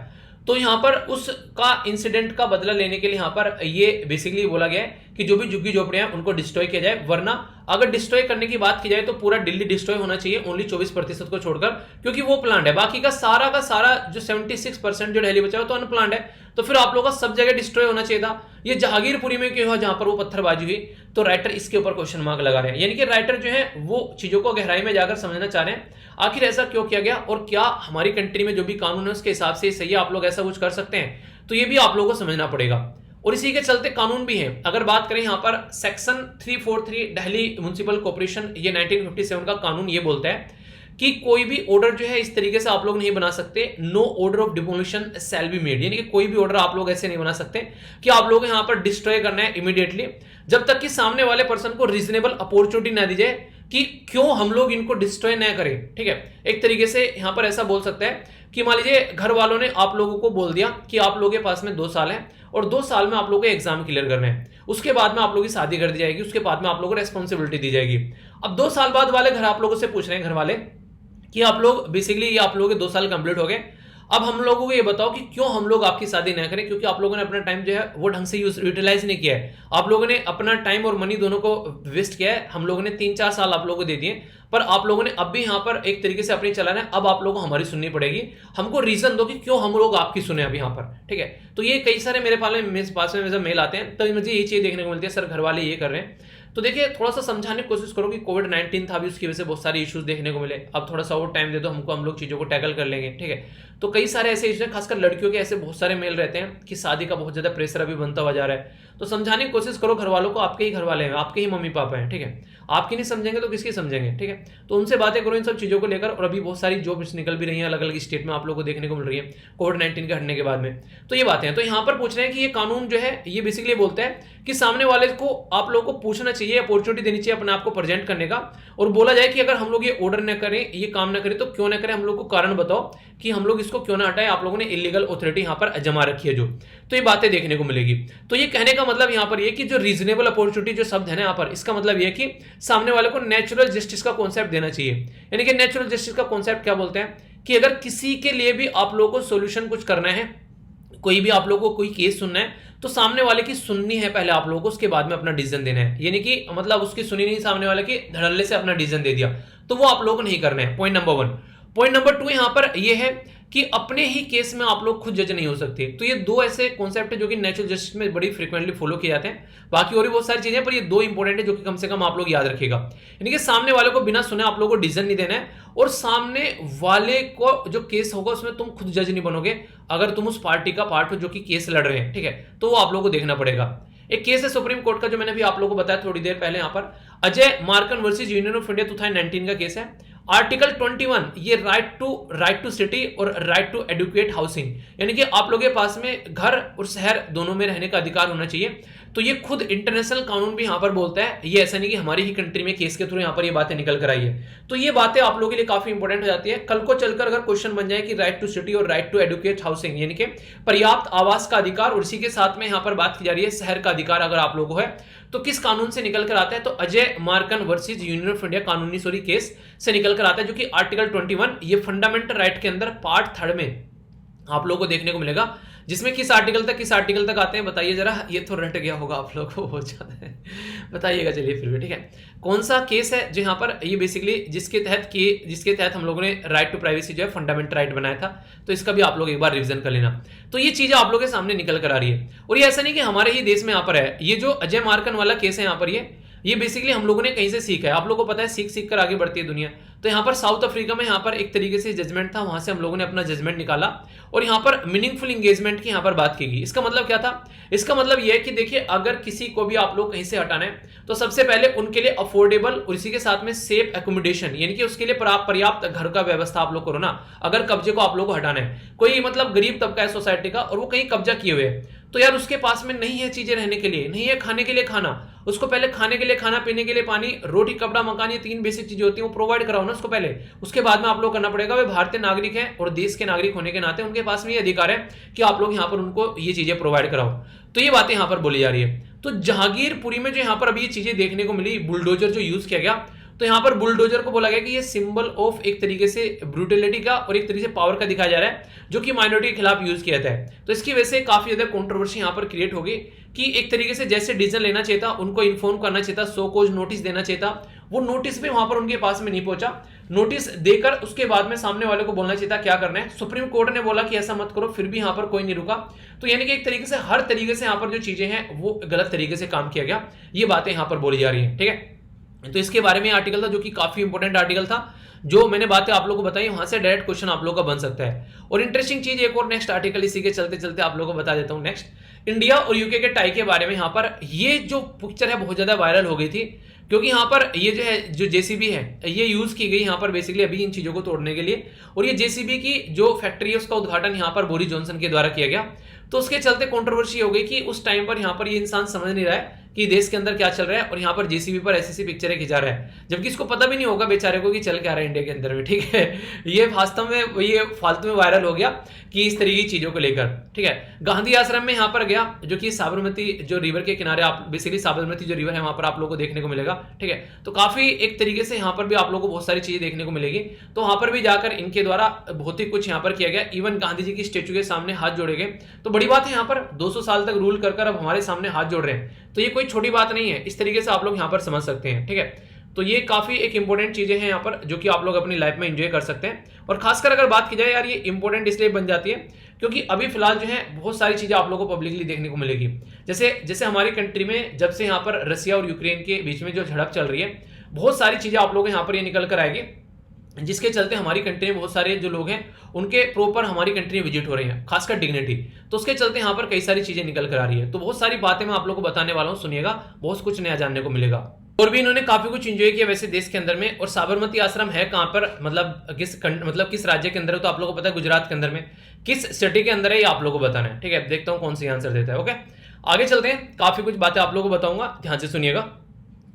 Speaker 1: तो यहाँ पर उसका इंसिडेंट का बदला लेने के लिए यहाँ पर ये बेसिकली बोला गया है कि जो भी झुग्गी झोपड़ियां हैं उनको डिस्ट्रॉय किया जाए, वरना अगर डिस्ट्रॉय करने की बात की जाए तो पूरा दिल्ली डिस्ट्रॉय होना चाहिए, ओनली 24% को छोड़कर, क्योंकि वो प्लांट है। बाकी का सारा जो 76% जो दिल्ली बचा है तो अनप्लांट है। तो फिर आप लोगों का सब जगह डिस्ट्रॉय होना चाहिए था। ये जहांगीरपुरी में क्यों हुआ जहां पर वो पत्थरबाजी हुई? तो राइटर इसके ऊपर क्वेश्चन मार्क लगा रहे हैं, यानी कि राइटर जो है वो चीजों को गहराई में जाकर समझना चाह रहे हैं, आखिर ऐसा क्यों किया गया और क्या हमारी कंट्री में जो भी कानून है उसके हिसाब से सही है, आप लोग ऐसा कुछ कर सकते हैं? तो ये भी आप लोगों को समझना पड़ेगा। और इसी के चलते कानून भी है। अगर बात करें यहाँ पर सेक्शन 343 दिल्ली म्युनिसिपल कॉर्पोरेशन, ये 1957 का कानून ये बोलता है कि कोई भी ऑर्डर जो है इस तरीके से आप लोग नहीं बना सकते, no order of demolition shall be made, यानी कि कोई भी ऑर्डर आप लोग ऐसे नहीं बना सकते कि आप लोग यहाँ पर डिस्ट्रॉय करना है इमीडिएटली, जब तक कि सामने वाले पर्सन को रीजनेबल अपॉर्चुनिटी ना दी जाए कि क्यों हम लोग इनको डिस्ट्रॉय ना करें। ठीक है, एक तरीके से यहाँ पर ऐसा बोल सकता है कि मान लीजिए घर वालों ने आप लोगों को बोल दिया कि आप लोगों के पास में 2 साल है और 2 साल में आप लोगों को एग्जाम क्लियर करने हैं, उसके बाद में आप लोगों की शादी कर दी जाएगी, उसके बाद में आप लोगों को रेस्पॉन्सिबिलिटी दी जाएगी। अब 2 साल बाद वाले घर आप लोगों से पूछ रहे हैं, घर वाले, कि आप लोग बेसिकली ये आप लोगों के 2 साल कंप्लीट हो गए, अब हम लोगों को ये बताओ कि क्यों हम लोग आपकी शादी ना करें, क्योंकि आप लोगों ने अपना टाइम जो है वो ढंग से यूटिलाइज नहीं किया है, आप लोगों ने अपना टाइम और मनी दोनों को वेस्ट किया है। हम लोगों ने 3-4 साल आप लोगों को दे दिए, पर आप लोगों ने अब भी यहाँ पर एक तरीके से अपनी चलाना है, अब आप लोगों को हमारी सुननी पड़ेगी, हमको रीजन दो कि क्यों हम लोग आपकी सुने अभी यहाँ पर। ठीक है, तो ये कई सारे मेरे पास में मेल आते हैं, तो मुझे ये चीज देखने को मिलती है, सर घर वाले ये कर रहे हैं। तो देखिए थोड़ा सा समझाने की कोशिश करो कि कोविड-19 था, अभी उसकी वजह से बहुत सारे इश्यूज देखने को मिले, अब थोड़ा सा और टाइम दे दो हमको, हम लोग चीजों को टैकल कर लेंगे। ठीक है, तो कई सारे ऐसे इश्यूज हैं, खासकर लड़कियों के ऐसे बहुत सारे मेल रहते हैं कि शादी का बहुत ज्यादा प्रेशर अभी बनता हुआ जा रहा है। तो समझाने की कोशिश करो घर वालों को, आपके ही घर वाले हैं, आपके ही मम्मी पापा हैं। ठीक है, आपकी नहीं समझेंगे तो किसकी समझेंगे? ठीक है, तो उनसे बातें करो इन सब चीजों को लेकर। और अभी बहुत सारी जॉब्स निकल भी रही हैं अलग अलग स्टेट में, आप लोगों को देखने को मिल रही है कोविड-19 के हटने के बाद में। तो ये बातें हैं, तो यहाँ पर पूछ रहे हैं कि ये कानून जो है ये बेसिकली बोलता है कि सामने वाले को आप लोगों को पूछना चाहिए, अपॉर्चुनिटी देनी चाहिए अपने आप को प्रेजेंट करने का, और बोला जाए कि अगर हम लोग ये ऑर्डर न करें, ये काम न करें तो क्यों ना करें, हम लोग को कारण बताओ कि हम लोग इसको क्यों ना हटाएं, आप लोगों ने इलीगल अथॉरिटी यहाँ पर जमा रखी है जो, तो ये बातें देखने को मिलेगी। तो ये कहने का मतलब यहाँ पर ये कि जो रीजनेबल अपॉर्चुनिटी जो शब्द है ना यहाँ पर, इसका मतलब ये कि सामने वाले को नेचुरल जस्टिस का कॉन्सेप्ट देना चाहिए। यानी कि नेचुरल जस्टिस का कॉन्सेप्ट क्या बोलते हैं कि अगर किसी के लिए भी आप लोगों को सोल्यूशन कुछ करना है, कोई भी आप लोगों को कोई केस सुनना है, तो सामने वाले की सुननी है पहले आप लोगों को, उसके बाद में अपना डिसीजन देना है। यानी कि मतलब उसकी सुनी नहीं, सामने वाले की धड़ल्ले से अपना डिसीजन दे दिया, तो वो आप लोगों को नहीं करना है। Point number 1। पॉइंट नंबर 2 यहां पर ये है कि अपने ही केस में आप लोग खुद जज नहीं हो सकते। तो ये दो ऐसे कॉन्सेप्ट है जो कि नेचुरल जस्टिस में बड़ी फ्रीक्वेंटली फॉलो किए जाते हैं। बाकी और भी बहुत सारी चीजें पर ये दो इंपॉर्टेंट है जो कि कम से कम आप लोग याद रखिएगा। यानी कि सामने वाले को बिना सुने आप लोगों को डिसीजन नहीं देना है, और सामने वाले को जो केस होगा उसमें तुम खुद जज नहीं बनोगे अगर तुम उस पार्टी का पार्ट हो जो कि केस लड़ रहे हैं, ठीक है। तो वो आप लोगों को देखना पड़ेगा। एक केस है सुप्रीम कोर्ट का जो मैंने भी आप लोगों को बताया थोड़ी देर पहले, यहां पर Ajay Markan versus union of India 2019 का केस है। आर्टिकल 21 ये राइट टू सिटी और राइट टू एडुकेट हाउसिंग, यानी कि आप लोगों के पास में घर और शहर दोनों में रहने का अधिकार होना चाहिए। तो ये खुद इंटरनेशनल कानून भी यहां पर बोलता है, ये ऐसा नहीं कि हमारी ही कंट्री में केस के थ्रू यहां पर ये बातें निकल कर आई है। तो ये बातें आप लोगों के लिए काफी इंपॉर्टेंट हो जाती है। कल को चलकर अगर क्वेश्चन बन जाए कि राइट टू सिटी और राइट टू एडुकेट हाउसिंग यानी कि पर्याप्त आवास का अधिकार, और इसी के साथ में यहां पर बात की जा रही है शहर का अधिकार अगर आप लोगों को है, तो किस कानून से निकल कर आता है? तो Ajay Markan versus union of India कानूनी केस से निकल कर आता है, जो कि आर्टिकल 21 ये फंडामेंटल राइट के अंदर पार्ट 3 में आप लोगों को देखने को मिलेगा। जिसमें किस आर्टिकल तक आते हैं बताइए जरा, ये तो रट गया होगा आप लोगों को बहुत ज्यादा है, बताइएगा चलिए फिर भी, ठीक है। कौन सा केस है जो यहाँ पर ये बेसिकली जिसके तहत हम लोगों ने राइट टू प्राइवेसी जो है फंडामेंटल राइट बनाया था, तो इसका भी आप लोग एक बार रिवीजन कर लेना। तो ये चीजें आप लोगों के सामने निकल कर आ रही है, और ये ऐसा नहीं कि हमारे ही देश में यहाँ पर है। ये जो अजय मार्कन वाला केस है यहाँ पर ये बेसिकली हम लोगों ने कहीं से सीखा है। आप लोगों को पता है सीख कर आगे बढ़ती है दुनिया। तो यहाँ पर साउथ अफ्रीका में यहाँ पर एक तरीके से जजमेंट था, वहां से हम लोगों ने अपना जजमेंट निकाला और यहाँ पर मीनिंगफुल एंगेजमेंट की यहाँ पर बात की गई। इसका मतलब क्या था? इसका मतलब यह है कि देखिए, अगर किसी को भी आप लोग कहीं से हटाना है तो सबसे पहले उनके लिए अफोर्डेबल और इसी के साथ में सेफ एकोमोडेशन, यानी कि उसके लिए पर्याप्त घर का व्यवस्था आप लोग करो ना। अगर कब्जे को आप लोग को हटाना है, कोई मतलब गरीब तबका है सोसाइटी का और वो कहीं कब्जा किए हुए है, तो यार उसके पास में नहीं है चीजें रहने के लिए, नहीं है खाने के लिए खाना, उसको पहले खाने के लिए खाना, पीने के लिए पानी, रोटी, कपड़ा, मकान, ये 3 बेसिक चीजें होती हैं, वो प्रोवाइड कराओ ना उसको पहले। उसके बाद में आप लोग करना पड़ेगा। वे भारतीय नागरिक हैं और देश के नागरिक होने के नाते उनके पास में ये अधिकार है कि आप लोग यहाँ पर उनको ये चीजें प्रोवाइड कराओ। तो ये बातें यहाँ पर बोली जा रही है। तो जहांगीरपुरी में जो यहाँ पर अभी ये चीजें देखने को मिली, बुलडोजर जो यूज किया गया, तो यहां पर बुलडोजर को बोला गया कि ये सिंबल ऑफ एक तरीके से ब्रूटलिटी का और एक तरीके से पावर का दिखाया जा रहा है, जो कि माइनॉरिटी के खिलाफ यूज किया जाता है। तो इसकी वजह से काफी ज्यादा कंट्रोवर्सी यहां पर क्रिएट होगी कि एक तरीके से जैसे डिसीजन लेना चाहिए था, उनको इन्फॉर्म करना चाहिए था, सो कोज नोटिस देना चाहिए था, वो नोटिस भी वहां पर उनके पास में नहीं पहुंचा। नोटिस देकर उसके बाद में सामने वाले को बोलना चाहिए था क्या करना है। सुप्रीम कोर्ट ने बोला कि ऐसा मत करो, फिर भी यहां पर कोई नहीं रुका। तो यानी कि एक तरीके से हर तरीके से यहां पर जो चीजें हैं वो गलत तरीके से काम किया गया, ये बातें यहां पर बोली जा रही है, ठीक है। तो इसके बारे में आर्टिकल था जो कि काफी इंपॉर्टेंट आर्टिकल था, जो मैंने बातें आप लोगों को बताई, वहां से डायरेक्ट क्वेश्चन आप लोगों का बन सकता है। और इंटरेस्टिंग चीज एक और नेक्स्ट आर्टिकल इसी के चलते चलते आप लोगों को बता देता हूं। नेक्स्ट इंडिया और यूके के टाई के बारे में यहाँ पर ये जो पिक्चर है बहुत ज्यादा वायरल हो गई थी, क्योंकि यहाँ पर ये जो है जो जेसीबी है ये यूज की गई यहाँ पर बेसिकली अभी इन चीजों को तोड़ने के लिए, और ये जेसीबी की जो फैक्ट्री है उसका उद्घाटन यहाँ पर बोरिस जॉनसन के द्वारा किया गया। तो उसके चलते कंट्रोवर्सी हो गई कि उस टाइम पर यहाँ पर ये इंसान समझ नहीं रहा है कि देश के अंदर क्या चल रहा है, और यहाँ पर जेसीबी पर ऐसी पिक्चरें खिंचा रहा है, जबकि इसको पता भी नहीं होगा बेचारे को कि चल क्या रहा है इंडिया के अंदर में, ठीक है। ये वास्तव में ये फालतू में वायरल हो गया कि इस तरीके की चीजों को लेकर, ठीक है। गांधी आश्रम में यहाँ पर गया, जो कि साबरमती जो रिवर के किनारे, आप बेसिकली साबरमती जो रिवर है वहां पर आप लोगों को देखने को मिलेगा, ठीक है। तो काफी एक तरीके से यहाँ पर भी आप लोगों को बहुत सारी चीजें देखने को मिलेगी। तो वहां पर भी जाकर इनके द्वारा बहुत ही कुछ यहाँ पर किया गया, इवन गांधी जी की स्टेचू के सामने हाथ जोड़े गए। तो बड़ी बात है, यहाँ पर 200 साल तक रूल कर अब हमारे सामने हाथ जोड़ रहे हैं, तो ये कोई छोटी बात नहीं है। इस तरीके से आप लोग यहाँ पर समझ सकते हैं, ठीक है। तो ये काफी एक इंपॉर्टेंट चीजें हैं यहाँ पर जो कि आप लोग अपनी लाइफ में एंजॉय कर सकते हैं। और खासकर अगर बात की जाए यार, ये इंपॉर्टेंट इसलिए बन जाती है क्योंकि अभी फिलहाल जो है बहुत सारी चीजें आप लोगों को पब्लिकली देखने को मिलेगी। जैसे हमारी कंट्री में जब से यहाँ पर रसिया और यूक्रेन के बीच में जो झड़प चल रही है, बहुत सारी चीजें आप लोग यहाँ पर ये निकल कर आएगी, जिसके चलते हमारी कंट्री में बहुत सारे जो लोग हैं उनके प्रॉपर हमारी कंट्री में विजिट हो रहे हैं, खासकर डिग्निटी। तो उसके चलते यहाँ पर कई सारी चीजें निकल कर आ रही है। तो बहुत सारी बातें मैं आप लोगों को बताने वाला हूँ, सुनिएगा, बहुत कुछ नया जानने को मिलेगा। और भी इन्होंने काफी कुछ एंजॉय किया वैसे देश के अंदर में। और साबरमती आश्रम है कहां पर, मतलब किस राज्य के अंदर है, तो आप लोगों को पता है गुजरात के अंदर में। किस सिटी के अंदर है ये आप लोगों को बताना है, ठीक है। देखता हूं कौन सी आंसर देता है। ओके, आगे चलते हैं, काफी कुछ बातें आप लोगों को बताऊंगा, ध्यान से सुनिएगा।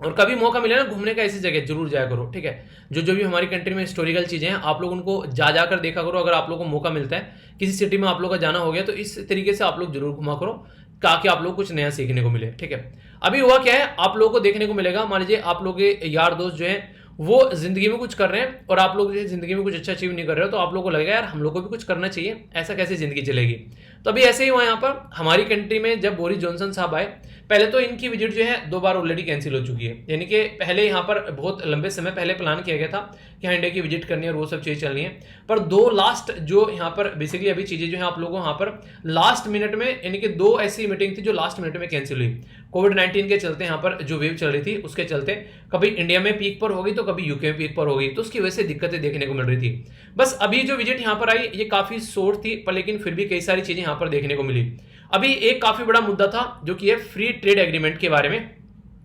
Speaker 1: और कभी मौका मिले ना घूमने का ऐसी जगह जरूर जाया करो, ठीक है। जो भी हमारी कंट्री में हिस्टोरिकल चीजें हैं आप लोग उनको जाकर देखा करो। अगर आप लोगों को मौका मिलता है किसी सिटी में आप लोग का जाना हो गया, तो इस तरीके से आप लोग जरूर घुमा करो ताकि आप लोग कुछ नया सीखने को मिले, ठीक है। अभी हुआ क्या है, आप लोगों को देखने को मिलेगा, मान लीजिए आप लोग के यार दोस्त जो हैं वो जिंदगी में कुछ कर रहे हैं और आप लोग जिंदगी में कुछ अच्छा अचीव नहीं कर रहे हो, तो आप लोगों को लगेगा यार हम लोग को भी कुछ करना चाहिए, ऐसा कैसे जिंदगी चलेगी। तो अभी ऐसे ही हुआ यहाँ पर हमारी कंट्री में, जब बोरिस जॉनसन साहब आए पहले तो इनकी विजिट जो है 2 बार ऑलरेडी कैंसिल हो चुकी है, यानी कि पहले यहाँ पर बहुत लंबे समय पहले प्लान किया गया था कि हाँ इंडिया की विजिट करनी है और वो सब चीज़ें चलनी है, पर 2 लास्ट जो यहाँ पर बेसिकली अभी चीज़ें जो है आप लोगों को यहाँ पर लास्ट मिनट में, यानी कि 2 ऐसी मीटिंग थी जो लास्ट मिनट में कैंसिल हुई कोविड-19 के चलते। यहाँ पर जो वेव चल रही थी उसके चलते कभी इंडिया में पीक पर होगी तो कभी यूके में पीक पर होगी, तो उसकी वजह से दिक्कतें देखने को मिल रही थी। बस अभी जो विजिट यहाँ पर आई ये काफ़ी शॉर्ट थी, पर लेकिन फिर भी कई सारी चीज़ें यहाँ पर देखने को मिली। अभी एक काफ़ी बड़ा मुद्दा था जो कि है फ्री ट्रेड एग्रीमेंट के बारे में,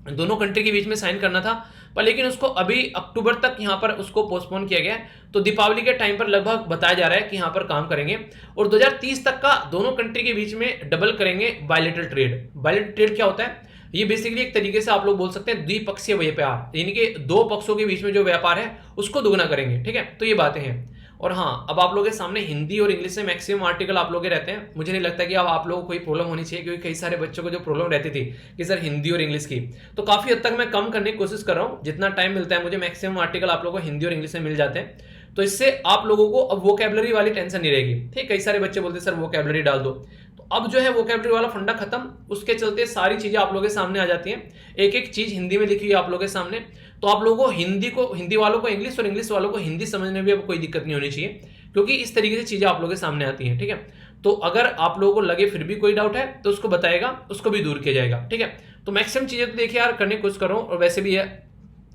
Speaker 1: दोनों कंट्री के बीच में साइन करना था, पर लेकिन उसको अभी अक्टूबर तक यहाँ पर उसको पोस्टपोन किया गया। तो दीपावली के टाइम पर लगभग बताया जा रहा है कि यहाँ पर काम करेंगे और 2030 तक का दोनों कंट्री के बीच में डबल करेंगे बायलैटरल ट्रेड। बायलैटरल ट्रेड क्या होता है? ये बेसिकली एक तरीके से आप लोग बोल सकते हैं द्विपक्षीय व्यापार, यानी कि 2 पक्षों के बीच में जो व्यापार है उसको दुगना करेंगे। ठीक है, तो ये बातें हैं। और हाँ, अब आप लोगों के सामने हिंदी और इंग्लिश से मैक्सिमम आर्टिकल आप लोग के रहते हैं। मुझे नहीं लगता कि अब आप लोगों को कोई प्रॉब्लम होनी चाहिए, क्योंकि कई सारे बच्चों को जो प्रॉब्लम रहती थी कि सर हिंदी और इंग्लिश की, तो काफ़ी हद तक मैं कम करने की कोशिश कर रहा हूँ। जितना टाइम मिलता है मुझे मैक्सिमम आर्टिकल आप लोगों को हिंदी और इंग्लिश में मिल जाते हैं, तो इससे आप लोगों को अब वोकैबुलरी वाली टेंशन नहीं रहेगी। ठीक, कई सारे बच्चे बोलते हैं सर वोकैबुलरी डाल दो, तो अब जो है वोकैबुलरी वाला फंडा खत्म, उसके चलते सारी चीजें आप लोगों के सामने आ जाती हैं। एक एक चीज हिंदी में लिखी हुई है आप लोगों के सामने, तो आप लोगों को हिंदी वालों को इंग्लिश और इंग्लिश वालों को हिंदी समझने में भी अब कोई दिक्कत नहीं होनी चाहिए, क्योंकि इस तरीके से चीजें आप लोगों के सामने आती हैं। ठीक है, तो अगर आप लोगों को लगे फिर भी कोई डाउट है तो उसको बताएगा, उसको भी दूर किया जाएगा। ठीक है, तो मैक्सिमम चीजें तो देखिए यार करने की कोशिश करो। और वैसे भी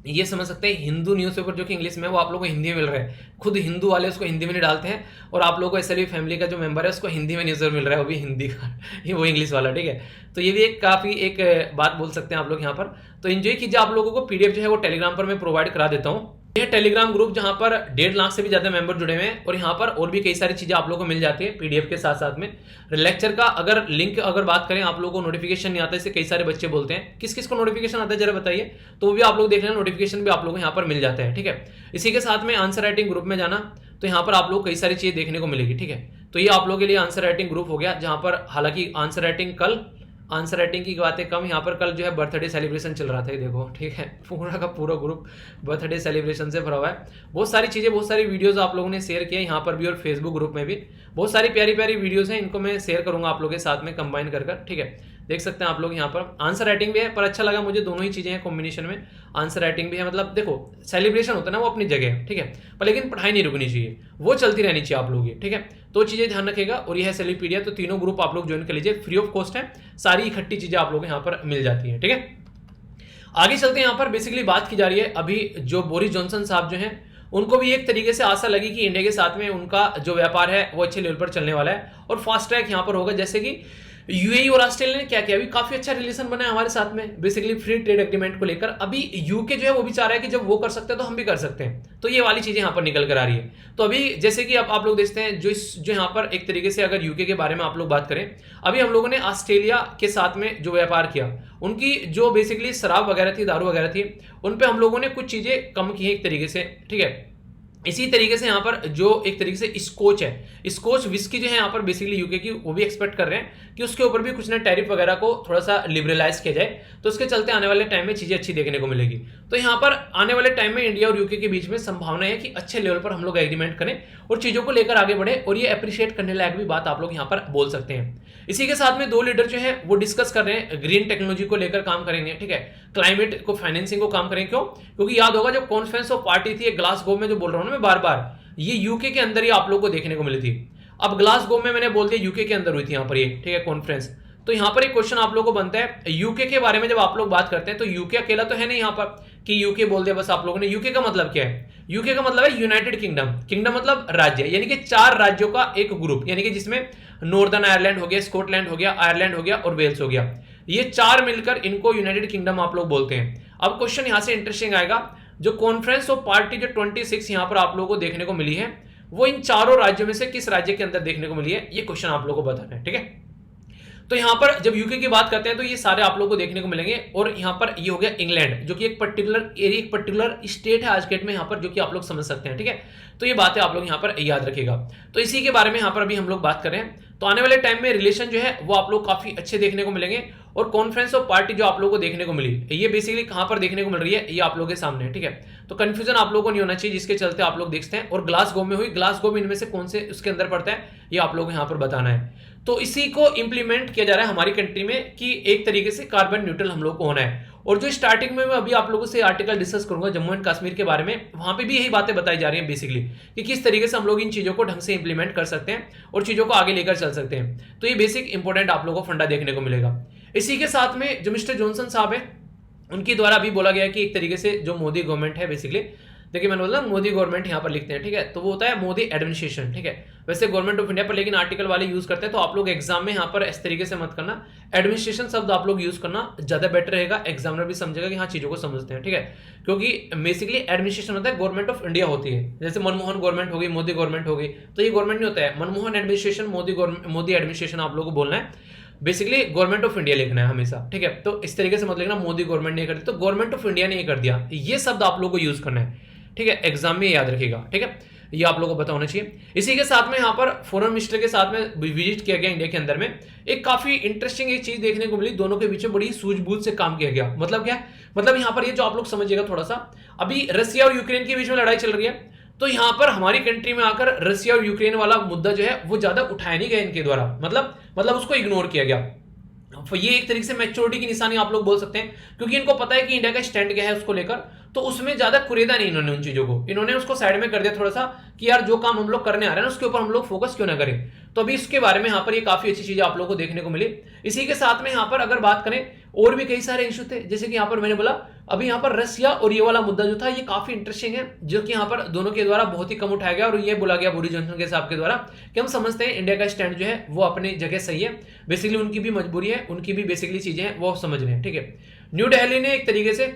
Speaker 1: ये समझ सकते हैं हिंदू न्यूज़पेपर जो कि इंग्लिश में, वो आप लोगों को हिंदी में मिल रहा है। खुद हिंदू वाले उसको हिंदी में नहीं डालते हैं, और आप लोगों को एसएलवी फैमिली का जो मेंबर है उसको हिंदी में न्यूज़पेपर मिल रहा है, वो भी हिंदी का ये वो इंग्लिश वाला। ठीक है, तो ये भी एक काफ़ी एक बात बोल सकते हैं आप लोग यहाँ पर। तो एंजॉय कीजिए। आप लोगों को पीडीएफ जो है वो टेलीग्राम पर मैं प्रोवाइड करा देता हूँ। यह टेलीग्राम ग्रुप जहां पर 1.5 लाख से भी ज्यादा मेंबर जुड़े हुए हैं, और यहाँ पर और भी कई सारी चीजें आप लोगों को मिल जाती है पीडीएफ के साथ साथ में। लेक्चर का अगर लिंक अगर बात करें, आप लोगों को नोटिफिकेशन नहीं आता, इससे कई सारे बच्चे बोलते हैं किस किस को नोटिफिकेशन आता है जरा बताइए, तो वो भी आप लोग देख लेना, नोटिफिकेशन भी आप लोगों को यहाँ पर मिल जाता है। ठीक है, इसी के साथ में आंसर राइटिंग ग्रुप में जाना, तो यहाँ पर आप लोग कई सारी चीजें देखने को मिलेगी। ठीक है, तो ये आप लोगों के लिए आंसर राइटिंग ग्रुप हो गया, जहां पर हालांकि आंसर राइटिंग आंसर राइटिंग की बातें कम, यहाँ पर कल जो है बर्थडे सेलिब्रेशन चल रहा था, ये देखो। ठीक है, पूरा का पूरा ग्रुप बर्थडे सेलिब्रेशन से भरा हुआ है। बहुत सारी चीज़ें, बहुत सारी वीडियोस आप लोगों ने शेयर किया यहाँ पर भी, और फेसबुक ग्रुप में भी बहुत सारी प्यारी प्यारी वीडियोस हैं, इनको मैं शेयर करूंगा आप लोगों के साथ में कंबाइन कर। ठीक है, देख सकते हैं आप लोग यहाँ पर आंसर राइटिंग भी है, पर अच्छा लगा मुझे दोनों ही चीज़ें हैं कॉम्बिनेशन में। आंसर राइटिंग भी है, मतलब देखो सेलिब्रेशन होता है ना वो अपनी जगह है। ठीक है, पर लेकिन पढ़ाई नहीं रुकनी चाहिए, वो चलती रहनी चाहिए आप लोगों की। ठीक है, तो चीज़ें ध्यान रखेगा। और यह है सेलिपीडिया, तो तीनों ग्रुप आप लोग ज्वाइन कर लीजिए, फ्री ऑफ कॉस्ट है, सारी इकट्ठी चीज़ें आप लोग यहाँ पर मिल जाती हैं। ठीक है, आगे चलते हैं। यहाँ पर बेसिकली बात की जा रही है अभी जो बोरिस जॉनसन साहब जो हैं, उनको भी एक तरीके से आशा लगी कि इंडिया के साथ में उनका जो व्यापार है वो अच्छे लेवल पर चलने वाला है और फास्ट ट्रैक यहाँ पर होगा। जैसे कि यूएई और ऑस्ट्रेलिया ने क्या किया, अभी काफी अच्छा रिलेशन बना है हमारे साथ में बेसिकली फ्री ट्रेड एग्रीमेंट को लेकर। अभी यूके जो है वो भी चाह रहा है कि जब वो कर सकते हैं तो हम भी कर सकते हैं, तो ये वाली चीजें यहाँ पर निकल कर आ रही है। तो अभी जैसे कि अब आप लोग देखते हैं जो यहाँ पर एक तरीके से अगर यूके के बारे में आप लोग बात करें, अभी हम लोगों ने ऑस्ट्रेलिया के साथ में जो व्यापार किया, उनकी जो बेसिकली शराब वगैरह थी, दारू वगैरह थी, उन पे हम लोगों ने कुछ चीजें कम की है एक तरीके से। ठीक है, इसी तरीके से यहाँ पर जो एक तरीके से स्कॉच है, स्कॉच विस्की जो है यहाँ पर बेसिकली यूके की, वो भी एक्सपेक्ट कर रहे हैं कि उसके ऊपर भी कुछ ना टैरिफ वगैरह को थोड़ा सा लिबरलाइज किया जाए, तो उसके चलते आने वाले टाइम में चीजें अच्छी देखने को मिलेगी। तो यहाँ पर आने वाले टाइम में इंडिया और यूके के बीच में संभावना है कि अच्छे लेवल पर हम लोग एग्रीमेंट करें और चीजों को लेकर आगे बढ़े, और ये अप्रिशिएट करने लायक भी बात आप लोग यहाँ पर बोल सकते हैं। इसी के साथ में 2 लीडर जो है वो डिस्कस कर रहे हैं, ग्रीन टेक्नोलॉजी को लेकर काम करेंगे। ठीक है, क्लाइमेट को फाइनेंसिंग को काम करेंगे। क्यों? क्योंकि याद होगा जो कॉन्फ्रेंस ऑफ पार्टी थी ग्लासगो में, जो बोल रहा हूँ मैं बार बार, ये यूके के अंदर ही आप लोगों को देखने को मिली थी। अब ग्लासगो में मैंने बोल दिया यूके के अंदर हुई थी यहाँ पर ये, ठीक है, कॉन्फ्रेंस। तो यहाँ पर एक क्वेश्चन आप लोगों को बनता है, यूके के बारे में जब आप लोग बात करते हैं तो यूके अकेला तो है नहीं यहाँ पर कि यूके बोल दिया बस आप लोगों ने। यूके का मतलब क्या है? यूके का मतलब है यूनाइटेड किंगडम। किंगडम मतलब राज्य, यानी कि 4 राज्यों का एक ग्रुप, यानी कि जिसमें नॉर्दर्न आयरलैंड हो गया, स्कॉटलैंड हो गया, आयरलैंड हो गया और वेल्स हो गया। ये 4 मिलकर इनको यूनाइटेड किंगडम आप लोग बोलते हैं। अब क्वेश्चन यहाँ से इंटरेस्टिंग आएगा, जो कॉन्फ्रेंस ऑफ पार्टी जो 26 यहाँ पर आप लोगों को देखने को मिली है, वो इन 4 राज्यों में से किस राज्य के अंदर देखने को मिली है, ये क्वेश्चन आप लोगों को बताना है। ठीक है, तो यहां पर जब यूके की बात करते हैं तो ये सारे आप लोगों को देखने को मिलेंगे। और यहां पर ये हो गया इंग्लैंड, जो कि एक पर्टिकुलर एरिया, एक पर्टिकुलर स्टेट है आज के डेट में यहां पर, जो कि आप लोग समझ सकते हैं। ठीक है, तो ये बातें आप लोग यहां पर याद रखिएगा। तो इसी के बारे में यहां पर अभी हम लोग बात कर रहे हैं। तो आने वाले टाइम में रिलेशन जो है वो आप लोग काफी अच्छे देखने को मिलेंगे। और कॉन्फ्रेंस ऑफ पार्टी जो आप लोगों को देखने को मिली, ये बेसिकली कहां पर देखने को मिल रही है, ये आप लोगों के सामने है। ठीक है, तो कंफ्यूजन आप लोगों को नहीं होना चाहिए, जिसके चलते आप लोग देखते हैं। और ग्लासगो में हुई, ग्लासगो में इनमें से कौन से उसके अंदर पड़ता है, ये आप लोग यहां पर बताना है। तो इसी को इंप्लीमेंट किया जा रहा है हमारी कंट्री में कि एक तरीके से कार्बन न्यूट्रल हम लोग को होना है। और जो स्टार्टिंग में मैं अभी आप लोगों से आर्टिकल डिस्कस करूंगा जम्मू एंड कश्मीर के बारे में, वहां पे भी यही बातें बताई जा रही हैं बेसिकली कि किस तरीके से हम लोग इन चीजों को ढंग से इंप्लीमेंट कर सकते हैं और चीजों को आगे लेकर चल सकते हैं। तो ये बेसिक इंपॉर्टेंट आप लोगों को फंडा देखने को मिलेगा। इसी के साथ में जो मिस्टर जॉनसन साहब है उनके द्वारा भी बोला गया कि एक तरीके से जो मोदी गवर्नमेंट है बेसिकली, देखिए मैंने बोला मोदी गवर्नमेंट यहाँ पर लिखते हैं, ठीक है, तो वो होता है मोदी एडमिनिस्ट्रेशन, ठीक है। वैसे गवर्नमेंट ऑफ इंडिया पर लेकिन आर्टिकल वाले यूज करते हैं, तो आप लोग एग्जाम में यहाँ पर इस तरीके से मत करना, एडमिनिस्ट्रेशन शब्द आप लोग यूज करना ज्यादा बेटर रहेगा, एग्जामिनर भी समझेगा कि हाँ चीजों को समझते हैं, ठीक है। क्योंकि बेसिकली एडमिनिस्ट्रेशन होता है गवर्नमेंट ऑफ इंडिया होती है, जैसे मनमोहन गवर्नमेंट होगी, मोदी गवर्नमेंट होगी, तो ये गवर्नमेंट नहीं होता है, मनमोहन एडमिनिस्ट्रेशन, मोदी एडमिनिस्ट्रेशन आप लोग को बोलना है, बेसिकली गवर्नमेंट ऑफ इंडिया लिखना है हमेशा, ठीक है। तो इस तरीके से मत लिखना मोदी गवर्नमेंट ने कर दिया, तो गवर्नमेंट ऑफ इंडिया ने कर दिया, ये शब्द आप लोग को यूज करना है, ठीक है, एग्जाम में याद रखिएगा, ठीक है, ये आप लोगों को पता होना चाहिए। इसी के साथ में यहाँ पर फॉरेन मिनिस्टर के साथ में विजिट किया गया इंडिया के अंदर में, एक काफी इंटरेस्टिंग एक चीज देखने को मिली, दोनों के बीच में बड़ी सूझबूझ से काम किया गया। मतलब क्या, मतलब यहाँ पर ये जो आप लोग समझिएगा थोड़ा सा, अभी रसिया और यूक्रेन के बीच में लड़ाई चल रही है, तो यहां पर हमारी कंट्री में आकर रसिया और यूक्रेन वाला मुद्दा जो है वो ज्यादा उठाया नहीं गया इनके द्वारा, मतलब उसको इग्नोर किया गया। ये एक तरीके से मैच्योरिटी की निशानी आप लोग बोल सकते हैं, क्योंकि इनको पता है कि इंडिया का स्टैंड क्या है उसको लेकर, तो उसमें ज्यादा कुरेदा नहीं इन्होंने उन चीजों को, इन्होंने उसको साइड में कर दिया थोड़ा सा कि यार जो काम हम लोग करने आ रहे हैं ना उसके ऊपर हम लोग फोकस क्यों ना करें। तो अभी इसके बारे में यहाँ पर ये काफी अच्छी चीजें आप लोग को देखने को मिली। इसी के साथ में यहाँ पर अगर बात करें और भी कई सारे इशू थे, जैसे कि यहाँ पर मैंने बोला अभी यहाँ पर रसिया और ये वाला मुद्दा जो था ये काफी इंटरेस्टिंग है, जो कि यहाँ पर दोनों के द्वारा बहुत ही कम उठाया गया, और ये बोला गया बोरिस जॉनसन के साहब के द्वारा कि हम समझते हैं इंडिया का स्टैंड जो है वो अपनी जगह सही है, बेसिकली उनकी भी मजबूरी है, उनकी भी बेसिकली चीजें हैं वो समझ रहे हैं, ठीक है। न्यू दिल्ली ने एक तरीके से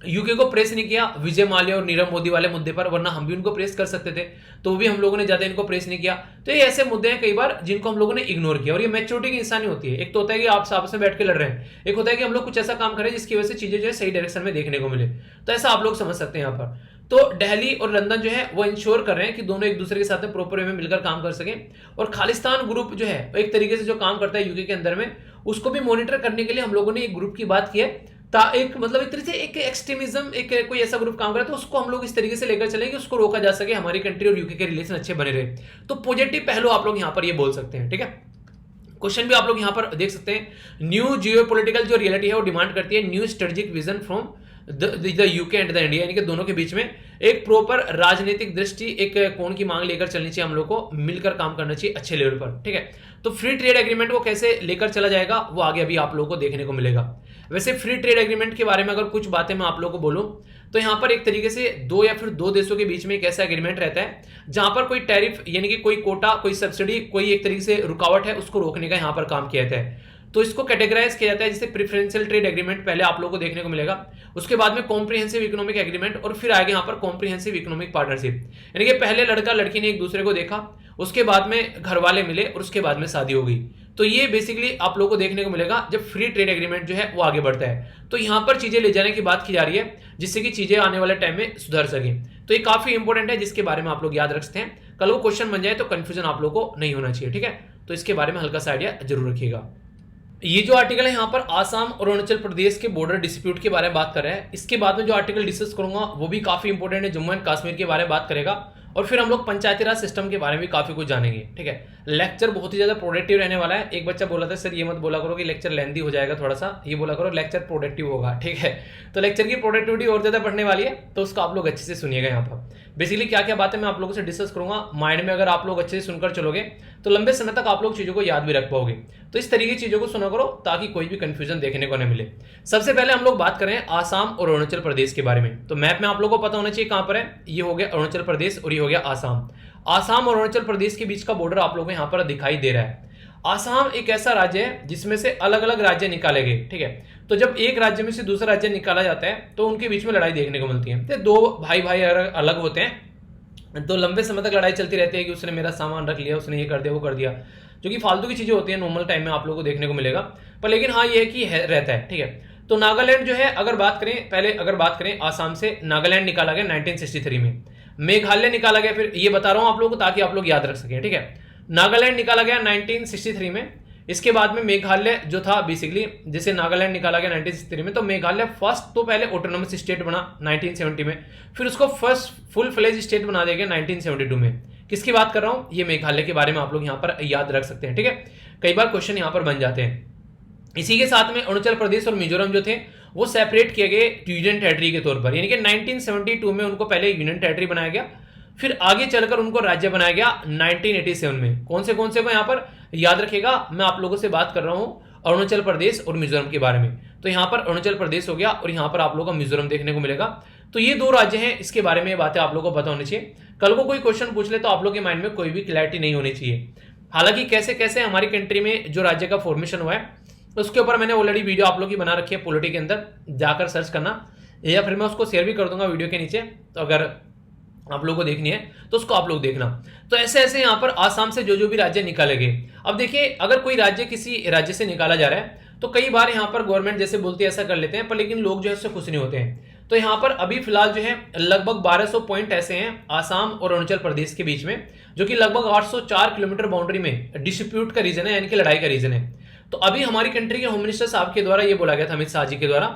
Speaker 1: यूके को प्रेस नहीं किया विजय माल्या और नीरव मोदी वाले मुद्दे पर, वरना हम भी उनको प्रेस कर सकते थे, तो वो भी हम लोगों ने ज्यादा इनको प्रेस नहीं किया। तो ये ऐसे मुद्दे हैं कई बार जिनको हम लोगों ने इग्नोर किया, और ये मैच्योरिटी की निशानी होती है। एक तो होता है कि आप आपस में बैठ के लड़ रहे हैं, एक होता है कि हम लोग कुछ ऐसा काम करें जिसकी वजह से चीजें जो है सही डायरेक्शन में देखने को मिले, तो ऐसा आप लोग समझ सकते हैं यहाँ पर। तो दिल्ली और लंदन जो है वो इंश्योर कर रहे हैं कि दोनों एक दूसरे के साथ में प्रॉपर वे में मिलकर काम कर सकें, और खालिस्तान ग्रुप जो है एक तरीके से जो काम करता है यूके के अंदर में, उसको भी मॉनिटर करने के लिए हम लोगों ने एक ग्रुप की बात की है, एक मतलब एक तरीके से एक एक्सट्रीमिज्म, एक कोई ऐसा ग्रुप काम करे तो उसको हम लोग इस तरीके से लेकर चले कि उसको रोका जा सके, हमारी कंट्री और यूके के रिलेशन अच्छे बने रहे। तो पॉजिटिव पहलू आप लोग यहां पर ये बोल सकते हैं, ठीक है। क्वेश्चन भी आप लोग यहां पर देख सकते हैं, न्यू जियोपॉलिटिकल जो रियलिटी है वो डिमांड करती है new strategic vision from the UK and the India, यानी कि दोनों के बीच में एक प्रॉपर राजनीतिक दृष्टि, एक कोण की मांग लेकर चलनी चाहिए, हम लोग को मिलकर काम करना चाहिए अच्छे लेवल पर, ठीक है। तो फ्री ट्रेड एग्रीमेंट को कैसे लेकर चला जाएगा वो आगे अभी आप लोगों को देखने को मिलेगा। वैसे फ्री ट्रेड एग्रीमेंट के बारे में अगर कुछ बातें मैं आप लोगों को बोलूं तो यहां पर एक तरीके से दो या फिर दो देशों के बीच में एक ऐसा एग्रीमेंट रहता है जहां पर कोई टैरिफ यानी कि कोई कोटा, कोई सब्सिडी, कोई एक तरीके से रुकावट है उसको रोकने का यहां पर काम किया जाता है। तो इसको कैटेगराइज किया जाता है जैसे प्रेफरेंशियल ट्रेड एग्रीमेंट पहले आप लोगों को देखने को मिलेगा, उसके बाद में कॉम्प्रिहेंसिव इकोनॉमिक एग्रीमेंट, और फिर आगे यहाँ पर कॉम्प्रिहेंसिव इकोनॉमिक पार्टनरशिप, यानी कि पहले लड़का लड़की ने एक दूसरे को देखा, उसके बाद में घर वाले मिले और उसके बाद में शादी हो गई। तो ये बेसिकली आप लोगों को देखने को मिलेगा जब फ्री ट्रेड एग्रीमेंट जो है वो आगे बढ़ता है। तो यहाँ पर चीजें ले जाने की बात की जा रही है जिससे कि चीजें आने वाले टाइम में सुधर सके। तो ये काफी इंपॉर्टेंट है जिसके बारे में आप लोग याद रख सकते हैं, कल वो क्वेश्चन बन जाए तो कंफ्यूजन आप लोग को नहीं होना चाहिए, ठीक है। तो इसके बारे में हल्का सा आइडिया जरूर रखिएगा। ये जो आर्टिकल है यहाँ पर आसाम और अरुणाचल प्रदेश के बॉर्डर डिस्प्यूट के बारे में बात कर रहा है। इसके बाद में जो आर्टिकल डिस्कस करूंगा वो भी काफी इंपॉर्टेंट है, जम्मू एंड कश्मीर के बारे में बात करेगा, और फिर हम लोग पंचायती राज सिस्टम के बारे में काफी कुछ जानेंगे, ठीक है। लेक्चर बहुत ही ज्यादा प्रोडक्टिव रहने वाला है। एक बच्चा बोला था सर ये मत बोला करो कि लेक्चर लेंथी हो जाएगा, थोड़ा सा ये बोला करो लेक्चर प्रोडक्टिव होगा, ठीक है। तो लेक्चर की प्रोडक्टिविटी और ज्यादा बढ़ने वाली है, तो उसको आप लोग अच्छे से सुनिएगा। यहाँ पर बेसिकली क्या क्या बातें मैं आप लोगों से डिस्कस करूंगा, माइंड में अगर आप लोग अच्छे से सुनकर चलोगे तो लंबे समय तक आप लोग चीजों को याद भी रख पाओगे। तो इस तरीके की चीजों को सुना करो ताकि कोई भी कंफ्यूजन देखने को न मिले। सबसे पहले हम लोग बात करें आसाम और अरुणाचल प्रदेश के बारे में। तो मैप में आप लोगों को पता होना चाहिए कहां पर है, ये हो गया अरुणाचल प्रदेश और ये हो गया आसाम। आसाम और अरुणाचल प्रदेश के बीच का बॉर्डर आप लोगों को यहाँ पर दिखाई दे रहा है। आसाम एक ऐसा राज्य है जिसमें से अलग अलग राज्य निकाले गए, ठीक है। तो जब एक राज्य में से दूसरा राज्य निकाला जाता है तो उनके बीच में लड़ाई देखने को मिलती है। तो दो भाई भाई अलग होते हैं तो लंबे समय तक लड़ाई चलती रहती है कि उसने मेरा सामान रख लिया, उसने ये कर दिया वो कर दिया, जो कि फालतू की चीजें होती है, नॉर्मल टाइम में आप लोगों को देखने को मिलेगा। पर लेकिन हाँ ये है कि रहता है, ठीक है। तो नागालैंड जो है अगर बात करें, पहले अगर बात करें आसाम से नागालैंड निकाला गया 1963 में, मेघालय निकाला गया, फिर ये बता रहा हूं आप लोगों को ताकि आप लोग याद रख सकें, ठीक है। नागालैंड निकाला गया 1963 में, इसके बाद में मेघालय जो था बेसिकली, जैसे नागालैंड निकाला गया 1963 में, तो मेघालय फर्स्ट तो पहले ऑटोनोमस स्टेट बना 1970 में, फिर उसको फर्स्ट फुल फ्लेज स्टेट बना दिया गया 1972 में। किसकी बात कर रहा हूं? ये मेघालय के बारे में आप लोग यहां पर याद रख सकते हैं, ठीक है। कई बार क्वेश्चन यहां पर बन जाते हैं। इसी के साथ में अरुणाचल प्रदेश और मिजोरम जो थे वो सेपरेट किए गए यूनियन टेरिटरी के तौर पर, यानी कि 1972 में उनको पहले यूनियन टेरिटरी बनाया गया, फिर आगे चलकर उनको राज्य बनाया गया 1987 में। कौन से को यहाँ पर याद रखेगा, मैं आप लोगों से बात कर रहा हूं अरुणाचल प्रदेश और मिजोरम के बारे में। तो यहाँ पर अरुणाचल प्रदेश हो गया और यहाँ पर आप लोगों को मिजोरम देखने को मिलेगा। तो ये दो राज्य हैं, इसके बारे में बातें आप लोगों को पता होनी चाहिए। कल को कोई क्वेश्चन पूछ ले तो आप लोगों के माइंड में कोई भी क्लैरिटी नहीं होनी चाहिए। हालांकि कैसे कैसे हमारी कंट्री में जो राज्य का फॉर्मेशन हुआ है उसके ऊपर मैंने ऑलरेडी वीडियो आप लोगों की बना रखी है पॉलिटी के अंदर, जाकर सर्च करना, या फिर मैं उसको शेयर भी कर दूंगा वीडियो के नीचे। तो अगर आप लोगों को देखनी है तो उसको आप लोग देखना। तो ऐसे ऐसे यहाँ पर आसाम से जो जो भी राज्य निकाले गए। अब देखिए, अगर कोई राज्य किसी राज्य से निकाला जा रहा है तो कई बार यहाँ पर गवर्नमेंट जैसे बोलती है ऐसा कर लेते हैं, पर लेकिन लोग जो है उससे खुश नहीं होते हैं। तो यहाँ पर अभी फिलहाल जो है लगभग 1200 पॉइंट ऐसे हैं आसाम और अरुणाचल प्रदेश के बीच में, जो कि लगभग 804 किलोमीटर बाउंड्री में डिस्प्यूट का रीजन है, यानी कि लड़ाई का रीजन है। तो अभी हमारी कंट्री के होम मिनिस्टर साहब के द्वारा ये बोला गया था, अमित शाह जी के द्वारा,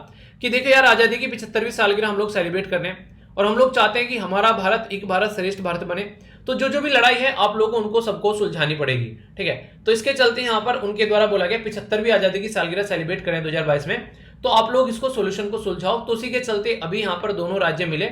Speaker 1: कि देखिए यार, आजादी की 75वीं सालगिरह हम लोग सेलिब्रेट कर रहे हैं और हम लोग चाहते हैं कि हमारा भारत एक भारत श्रेष्ठ भारत बने। तो जो जो भी लड़ाई है आप लोगों को उनको सबको सुलझानी पड़ेगी, ठीक है। तो इसके चलते यहाँ पर उनके द्वारा बोला गया 75वीं आजादी की सालगिरह सेलिब्रेट करें 2022 में, तो आप लोग इसको सोल्यूशन को सुलझाओ। तो उसी के चलते अभी यहाँ पर दोनों राज्य मिले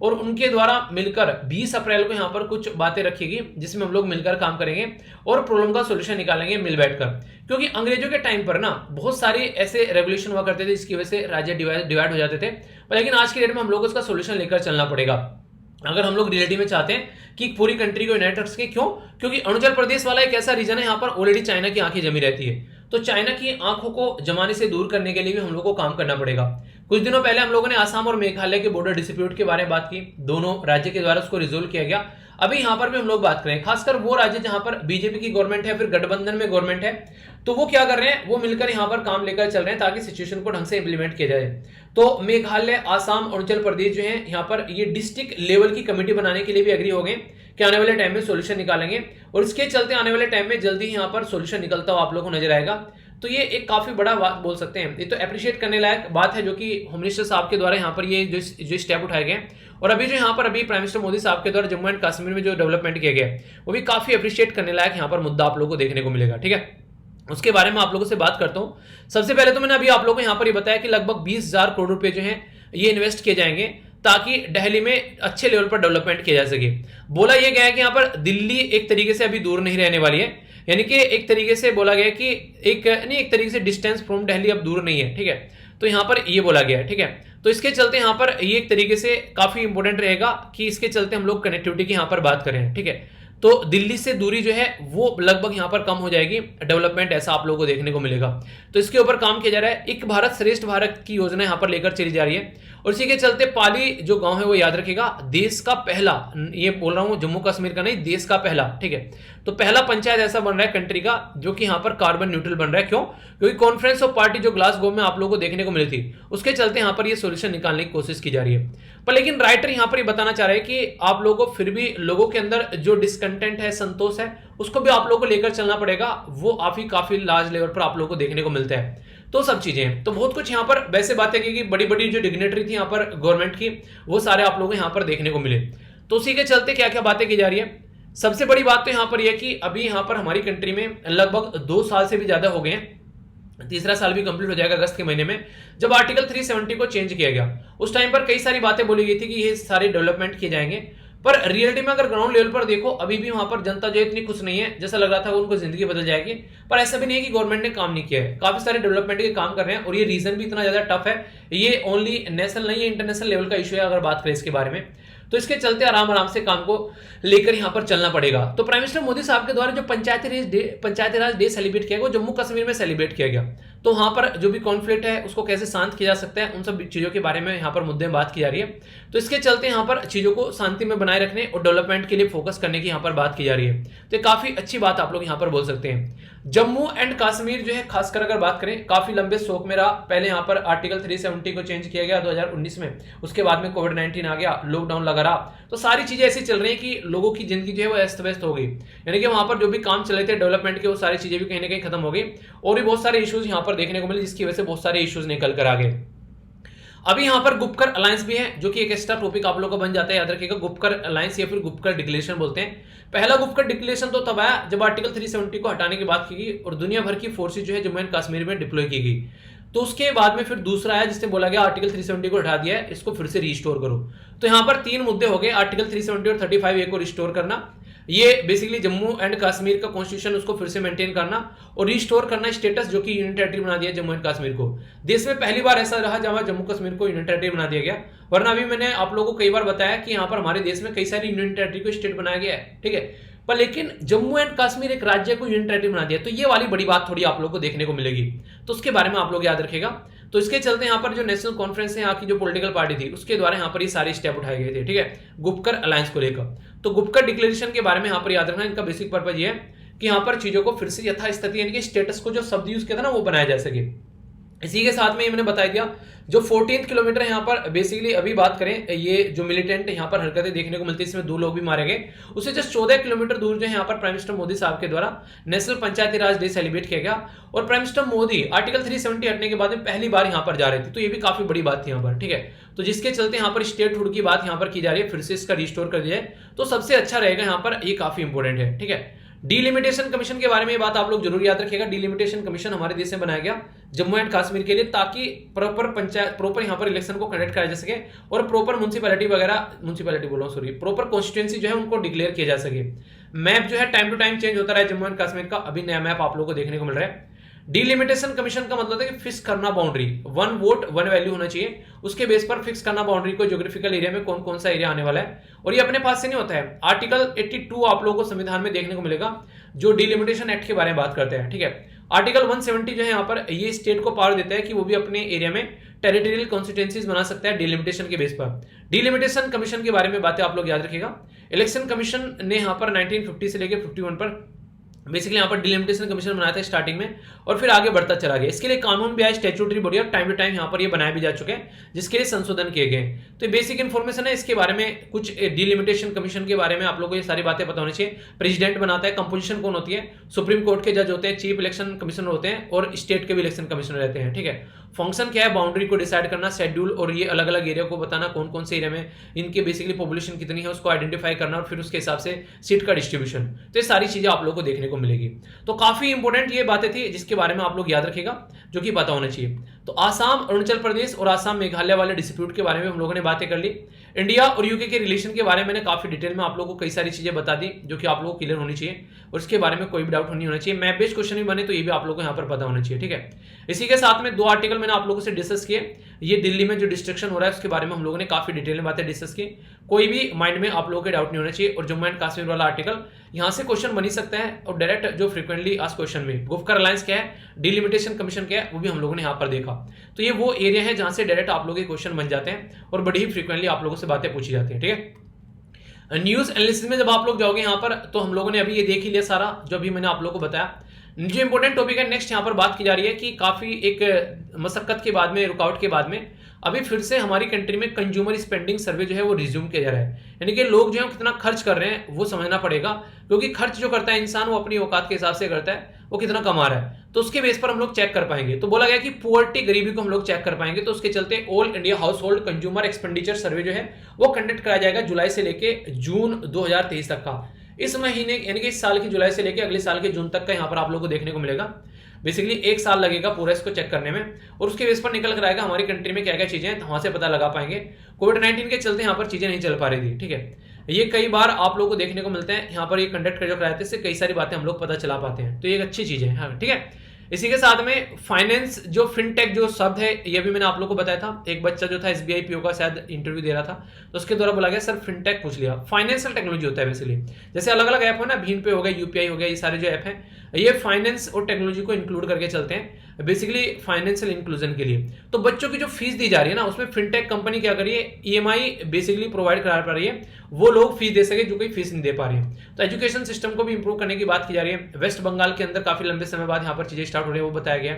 Speaker 1: और उनके द्वारा मिलकर 20 अप्रैल को यहाँ पर कुछ बातें रखीगी जिसमें हम लोग मिलकर काम करेंगे और प्रॉब्लम का सोल्यूशन निकालेंगे मिल बैठकर। क्योंकि अंग्रेजों के टाइम पर ना बहुत सारे ऐसे रेगुलेशन हुआ करते थे जिसकी वजह से राज्य डिवाइड हो जाते थे, लेकिन आज की डेट में हम लोग उसका सोल्यूशन लेकर चलना पड़ेगा अगर हम लोग रियलिटी में चाहते हैं कि पूरी कंट्री को यूनाइट रख सके। क्यों? क्योंकि अरुणाचल प्रदेश वाला एक ऐसा रीजन है यहाँ पर ऑलरेडी चाइना की आंखें जमी रहती है, तो चाइना की आंखों को जमाने से दूर करने के लिए भी हम लोग को काम करना पड़ेगा। कुछ दिनों पहले हम लोगों ने आसाम और मेघालय के बॉर्डर डिस्प्यूट के बारे में बात की, दोनों राज्य के द्वारा उसको रिजोल्व किया गया। अभी यहाँ पर भी हम लोग बात करें, खासकर वो राज्य जहां पर बीजेपी की गवर्नमेंट है, फिर गठबंधन में गवर्नमेंट है, तो वो क्या कर रहे हैं, वो मिलकर यहाँ पर काम लेकर चल रहे हैं ताकि सिचुएशन को ढंग से इंप्लीमेंट किया जाए। तो मेघालय, आसाम, अरुणाचल प्रदेश जो है यहाँ पर ये डिस्ट्रिक्ट लेवल की कमेटी बनाने के लिए भी एग्री हो गए कि आने वाले टाइम में सोल्यूशन निकालेंगे, और इसके चलते आने वाले टाइम में जल्दी ही यहाँ पर सोल्यूशन निकलता हुआ आप लोगों को नजर आएगा। तो ये एक काफी बड़ा बात बोल सकते हैं, ये तो अप्रिशिएट करने लायक बात है जो कि होम मिनिस्टर साहब के द्वारा यहाँ पर ये जो स्टेप उठाए गए। और अभी जो यहाँ पर अभी प्राइम मिनिस्टर मोदी साहब के द्वारा जम्मू एंड कश्मीर में जो डेवलपमेंट किया गया वो भी काफी अप्रिशिएट करने लायक यहाँ पर मुद्दा आप लोगों को देखने को मिलेगा, ठीक है। उसके बारे में आप लोगों से बात करता हूं। सबसे पहले तो मैंने अभी आप लोगों को यहाँ पर ये बताया कि लगभग 20,000 करोड़ रुपए जो है ये इन्वेस्ट किए जाएंगे ताकि दिल्ली में अच्छे लेवल पर डेवलपमेंट किया जा सके। बोला यह गया है कि यहाँ पर दिल्ली एक तरीके से अभी दूर नहीं रहने वाली है, यानी कि एक तरीके से बोला गया कि एक तरीके से डिस्टेंस फ्रॉम दिल्ली अब दूर नहीं है, ठीक है। तो यहाँ पर ये बोला गया है, ठीक है। तो इसके चलते यहाँ पर ये एक तरीके से काफी इंपॉर्टेंट रहेगा कि इसके चलते हम लोग कनेक्टिविटी की यहाँ पर बात करें, ठीक है। तो दिल्ली से दूरी जो है वो लगभग यहाँ पर कम हो जाएगी, डेवलपमेंट ऐसा आप लोगों को देखने को मिलेगा। तो इसके ऊपर काम किया जा रहा है, एक भारत श्रेष्ठ भारत की योजना यहाँ पर लेकर चली जा रही है। और इसी के चलते पाली जो गांव है वो याद रखेगा, देश का पहला, ये बोल रहा हूं जम्मू कश्मीर का नहीं, देश का पहला, ठीक है। तो पहला पंचायत ऐसा बन रहा है कंट्री का जो कि यहाँ पर कार्बन न्यूट्रल बन रहा है। क्यों? क्योंकि कॉन्फ्रेंस ऑफ पार्टी जो ग्लासगो में आप लोगों को देखने को मिली थी उसके चलते यहाँ पर ये सोल्यूशन निकालने की कोशिश की जा रही है। पर लेकिन राइटर यहाँ पर ये बताना चाह रहे हैं कि आप लोगों को फिर भी लोगों के अंदर जो डिसकंटेंट है, संतोष है, उसको भी आप लोगों को लेकर चलना पड़ेगा। वो काफी लार्ज लेवल पर आप लोगों को देखने को मिलता है। तो सब चीजें, तो बहुत कुछ यहाँ पर वैसे बातें की, बड़ी बड़ी जो डिग्नेटरी थी यहाँ पर गवर्नमेंट की वो सारे आप लोगों को यहाँ पर देखने को मिले। तो उसी के चलते क्या क्या बातें की जा रही है। सबसे बड़ी बात तो यहाँ पर यह कि अभी यहाँ पर हमारी कंट्री में लगभग 2 साल से भी ज्यादा हो गए हैं, तीसरा साल भी कंप्लीट हो जाएगा अगस्त के महीने में, जब आर्टिकल 370 को चेंज किया गया। उस टाइम पर कई सारी बातें बोली गई थी कि ये सारे डेवलपमेंट किए जाएंगे, पर रियलिटी में अगर ग्राउंड लेवल पर देखो अभी भी वहां पर जनता जो इतनी खुश नहीं है, जैसा लग रहा था उनको जिंदगी बदल जाएगी। पर ऐसा भी नहीं है कि गवर्नमेंट ने काम नहीं किया है, काफी सारे डेवलपमेंट के काम कर रहे हैं और ये रीजन भी इतना ज्यादा टफ है, ये ओनली नेशनल नहीं है, इंटरनेशनल लेवल का इशू है अगर बात करें इसके बारे में। तो इसके चलते आराम से काम को लेकर यहां पर चलना पड़ेगा। तो प्राइम मिनिस्टर मोदी साहब के द्वारा जो पंचायती राज डे सेलिब्रेट किया गया वो जम्मू कश्मीर में सेलिब्रेट किया गया। तो वहां पर जो भी कॉन्फ्लिक्ट है उसको कैसे शांत किया जा सकता है, उन सब चीजों के बारे में यहाँ पर मुद्दे में बात की जा रही है। तो इसके चलते यहाँ पर चीजों को शांति में बनाए रखने और डेवलपमेंट के लिए फोकस करने की यहाँ पर बात की जा रही है। तो काफी अच्छी बात आप लोग यहाँ पर बोल सकते हैं। जम्मू एंड कश्मीर जो है खासकर अगर बात करें, काफी लंबे शोक में रहा। पहले यहाँ पर आर्टिकल 370 को चेंज किया गया 2019 में, उसके बाद में कोविड-19 आ गया, लॉकडाउन लगा रहा, तो सारी चीजें ऐसी चल रही है कि लोगों की जिंदगी जो है वो अस्त व्यस्त हो गई। यानी कि वहां पर जो भी काम चल रहे थे डेवलपमेंट के वो सारी चीजें भी कहीं ना कहीं खत्म हो गई और भी बहुत सारे इश्यूज यहाँ पर देखने को मिले, जिसकी वजह से बहुत सारे इश्यूज निकल कर आ गए। अभी यहाँ पर गुपकर अलायंस भी है, जो कि एक एक्स्ट्रा टॉपिक आप लोगों का बन जाता है, याद रखिएगा। गुपकर अलायंस या फिर गुपकर डिक्लेरेशन बोलते हैं। पहला गुपकर डिक्लेरेशन तो तब आया जब आर्टिकल 370 को हटाने की बात की गई और दुनिया भर की फोर्सेज जो है जम्मू एंड कश्मीर में डिप्लॉय की गई। तो उसके बाद में फिर दूसरा आया जिसने बोला गया आर्टिकल 370 को हटा दिया है, इसको फिर से रिस्टोर करो। तो यहाँ पर तीन मुद्दे हो गए, आर्टिकल 370 और 35A को रिस्टोर करना, ये बेसिकली जम्मू एंड कश्मीर का कॉन्स्टिट्यूशन उसको फिर से मेंटेन करना और रिस्टोर करना स्टेटस जो कि यूनियन टेरिटरी बना दिया जम्मू एंड कश्मीर को। देश में पहली बार ऐसा रहा जहां जम्मू कश्मीर को यूनियन टेरिटरी बना दिया गया, वरना अभी मैंने आप लोगों को कई बार बताया कि यहाँ पर हमारे देश में कई सारी यूनियन टेरिटरी को स्टेट बनाया गया है, ठीक है, पर लेकिन जम्मू एंड कश्मीर एक राज्य को यूनियन टेरिटरी बना दिया। तो ये वाली बड़ी बात थोड़ी आप लोगों को देखने को मिलेगी, तो उसके बारे में आप लोग याद रखेगा। तो इसके चलते यहाँ पर जो नेशनल कॉन्फ्रेंस है, यहाँ की जो पॉलिटिकल पार्टी थी, उसके द्वारा यहाँ पर ये सारे स्टेप उठाए गए थे, ठीक है, गुपकर अलायंस को लेकर। तो गुपकर डिक्लेरेशन के बारे में यहाँ पर याद रखना, इनका बेसिक पर्पज ये है कि यहाँ पर चीजों को फिर से यथास्थिति यानी कि स्टेटस को जो शब्द यूज किया था ना वो बनाया जा सके। इसी के साथ में ये मैंने बता दिया जो 14 किलोमीटर यहाँ पर बेसिकली अभी बात करें, ये जो मिलिटेंट यहाँ पर हरकतें देखने को मिलती है, इसमें 2 लोग भी मारे गए। उससे जस्ट 14 किलोमीटर दूर जो है यहाँ पर प्राइम मिनिस्टर मोदी साहब के द्वारा नेशनल पंचायती राज डे सेलिब्रेट किया गया और प्राइम मिनिस्टर मोदी आर्टिकल 370 हटने के बाद में पहली बार यहाँ पर जा रहे थे। तो ये भी काफी बड़ी बात थी यहाँ पर, ठीक है। तो जिसके चलते यहाँ पर स्टेटहुड की बात यहाँ पर की जा रही है, फिर से इसका रिस्टोर कर दिया है तो सबसे अच्छा रहेगा यहाँ पर, ये काफी इंपॉर्टेंट है, ठीक है। डिलिमिटेशन कमीशन के बारे में ये बात आप लोग जरूर याद रखिएगा। डिलिमिटेशन कमीशन हमारे देश में बनाया गया जम्मू एंड कश्मीर के लिए, ताकि प्रॉपर यहाँ पर इलेक्शन को कंडक्ट कराया जा सके और प्रॉपर म्युनिसिपैलिटी वगैरह, म्युनिसिपैलिटी बोल रहा हूँ सॉरी, प्रॉपर कॉन्स्टिट्यूएंसी जो है उनको डिक्लेयर किया जा सके। मैप जो है टाइम टू टाइम चेंज होता रहा है जम्मू एंड कश्मीर का, अभी नया मैप आप लोगों को देखने को मिल रहा है। डिलिमिटेशन कमीशन का मतलब है कि फिक्स करना बाउंड्री, 1 वोट 1 वैल्यू होना चाहिए, उसके बेस पर फिक्स करना बाउंड्री को, ज्योग्राफिकल एरिया में कौन कौन सा एरिया आने वाला है। और ये अपने पास से नहीं होता है, आर्टिकल 82 आप लोगों को संविधान में देखने को मिलेगा जो डिलिमिटेशन एक्ट के बारे में बात करते हैं, ठीक है। आर्टिकल 170 जो है यहाँ पर ये स्टेट को पावर देता है कि वो भी अपने एरिया में टेरिटोरियल कॉन्स्टिट्यूएंसीज बना सकता है डिलिमिटेशन के बेस पर। डिलिमिटेशन कमीशन के बारे में बातें आप लोग याद रखिएगा। इलेक्शन कमीशन ने यहाँ पर 1950 से लेकर 51 पर बेसिकली यहाँ पर डिलिमिटेशन कमीशन बनाया था स्टार्टिंग में और फिर आगे बढ़ता चला गया। इसके लिए कानून भी आया, स्टैट्यूटरी बॉडी, और टाइम टू टाइम यहाँ पर ये बनाए भी जा चुके हैं जिसके लिए संशोधन किए गए। तो बेसिक इन्फॉर्मेशन है इसके बारे में, कुछ डिलिमिटेशन कमीशन के बारे में आप लोगों को ये सारी बातें पता होनी चाहिए। प्रेसिडेंट बनाता है, कंपोजिशन कौन होती है, सुप्रीम कोर्ट के जज होते हैं, चीफ इलेक्शन कमिश्नर होते हैं और स्टेट के भी इलेक्शन कमिश्नर रहते हैं, ठीक है। फंक्शन क्या है, बाउंड्री को डिसाइड करना, शेड्यूल और ये अलग अलग एरिया को बताना कौन कौन से एरिया में इनके बेसिकली पॉपुलेशन कितनी है उसको आइडेंटिफाई करना और फिर उसके हिसाब से सीट का डिस्ट्रीब्यूशन। तो ये सारी चीजें आप लोगों को देखने को मिलेगी। तो काफी इंपॉर्टेंट ये बातें थी जिसके बारे में आप लोग याद रखिएगा, जो कि पता होना चाहिए। तो आसाम, अरुणाचल प्रदेश और आसाम मेघालय वाले डिस्प्यूट के बारे में हम लोगों ने बातें कर ली। इंडिया और यूके के रिलेशन के बारे में मैंने काफी डिटेल में आप लोगों को कई सारी चीजें बता दी जो कि आप लोगों को क्लियर होनी चाहिए और इसके बारे में कोई भी डाउट नहीं होना चाहिए। मैप बेस्ड क्वेश्चन भी बने तो ये भी आप लोगों को यहाँ पर पता होना चाहिए, ठीक है। इसी के साथ में 2 आर्टिकल मैंने आप लोगों से डिस्कस किए। ये दिल्ली में जो डिस्ट्रक्शन हो रहा है उसके बारे में हम लोगों ने काफी डिटेल में बातें डिस्कस की, कोई भी माइंड में आप लोगों के डाउट नहीं होना चाहिए। और जम्मू एंड कश्मीर वाला आर्टिकल यहाँ से क्वेश्चन बन ही सकता है और डायरेक्ट जो फ्रीक्वेंटली आस्क्ड क्वेश्चन में गुपकर अलायंस क्या है, डिलिमिटेशन कमीशन क्या है, वो भी हम लोगों ने यहाँ पर देखा। तो ये वो एरिया है जहां से डायरेक्ट आप लोगों के क्वेश्चन बन जाते हैं और बड़ी ही फ्रीक्वेंटली आप लोगों से बातें पूछी जाती है, ठीक है। न्यूज एनालिसिस में जब आप लोग जाओगे यहाँ पर तो हम लोगों ने अभी ये देख ही लिया सारा जो अभी मैंने आप लोगों को बताया। जो इंपॉर्टेंट टॉपिक है नेक्स्ट यहाँ पर बात की जा रही है कि काफी एक मशक्कत के बाद में, रुकावट के बाद में अभी फिर से हमारी कंट्री में कंज्यूमर स्पेंडिंग सर्वे जो है वो रिज्यूम किया जा रहा है। यानी कि लोग जो है कितना खर्च कर रहे हैं वो समझना पड़ेगा, क्योंकि खर्च जो करता है इंसान वो अपनी औकात के हिसाब से करता है, वो कितना कमा रहा है तो उसके बेस पर हम लोग चेक कर पाएंगे। तो बोला गया कि पुअर्टी, गरीबी को हम लोग चेक कर पाएंगे। तो उसके चलते all India house hold consumer expenditure सर्वे जो है वो कंडक्ट कराया जाएगा जुलाई से लेके जून 2023 तक का। इस महीने यानी कि इस साल की जुलाई से लेके अगले साल के जून तक का यहाँ पर आप लोगों को देखने को मिलेगा। बेसिकली 1 साल लगेगा पूरा इसको चेक करने में और उसके बेस पर निकल कर आएगा हमारी कंट्री में क्या क्या चीजें हैं, वहां से पता लगा पाएंगे। कोविड-19 के चलते यहाँ पर चीजें नहीं चल पा रही थी, ठीक है। ये कई बार आप लोगों को देखने को मिलते हैं यहाँ पर ये कंडक्ट कर जो कराते हैं, कई सारी बातें हम लोग पता चला पाते हैं, तो ये एक अच्छी चीज है, हाँ, ठीक है। इसी के साथ में फाइनेंस जो फिनटेक जो शब्द है ये भी मैंने आप लोगों को बताया था। एक बच्चा जो था एसबीआई पीओ का शायद इंटरव्यू दे रहा था तो उसके द्वारा बोला गया सर फिनटेक पूछ लिया। फाइनेंशियल टेक्नोलॉजी होता है बेसिकली, जैसे अलग अलग ऐप हो ना, भीम पे हो गया, यूपीआई हो गया, ये सारे जो ऐप हैं ये फाइनेंस और टेक्नोलॉजी को इंक्लूड करके चलते हैं बेसिकली फाइनेंशियल इंक्लूजन के लिए। तो बच्चों की जो फीस दी जा रही है ना उसमें फिनटेक कंपनी क्या कर रही है, ईएमआई बेसिकली प्रोवाइड करा पा रही है, वो लोग फीस दे सके जो कोई फीस नहीं दे पा रही है। तो एजुकेशन सिस्टम को भी इंप्रूव करने की बात की जा रही है। वेस्ट बंगाल के अंदर काफी लंबे समय बाद यहाँ पर चीजें स्टार्ट हो रही है, वो बताया गया।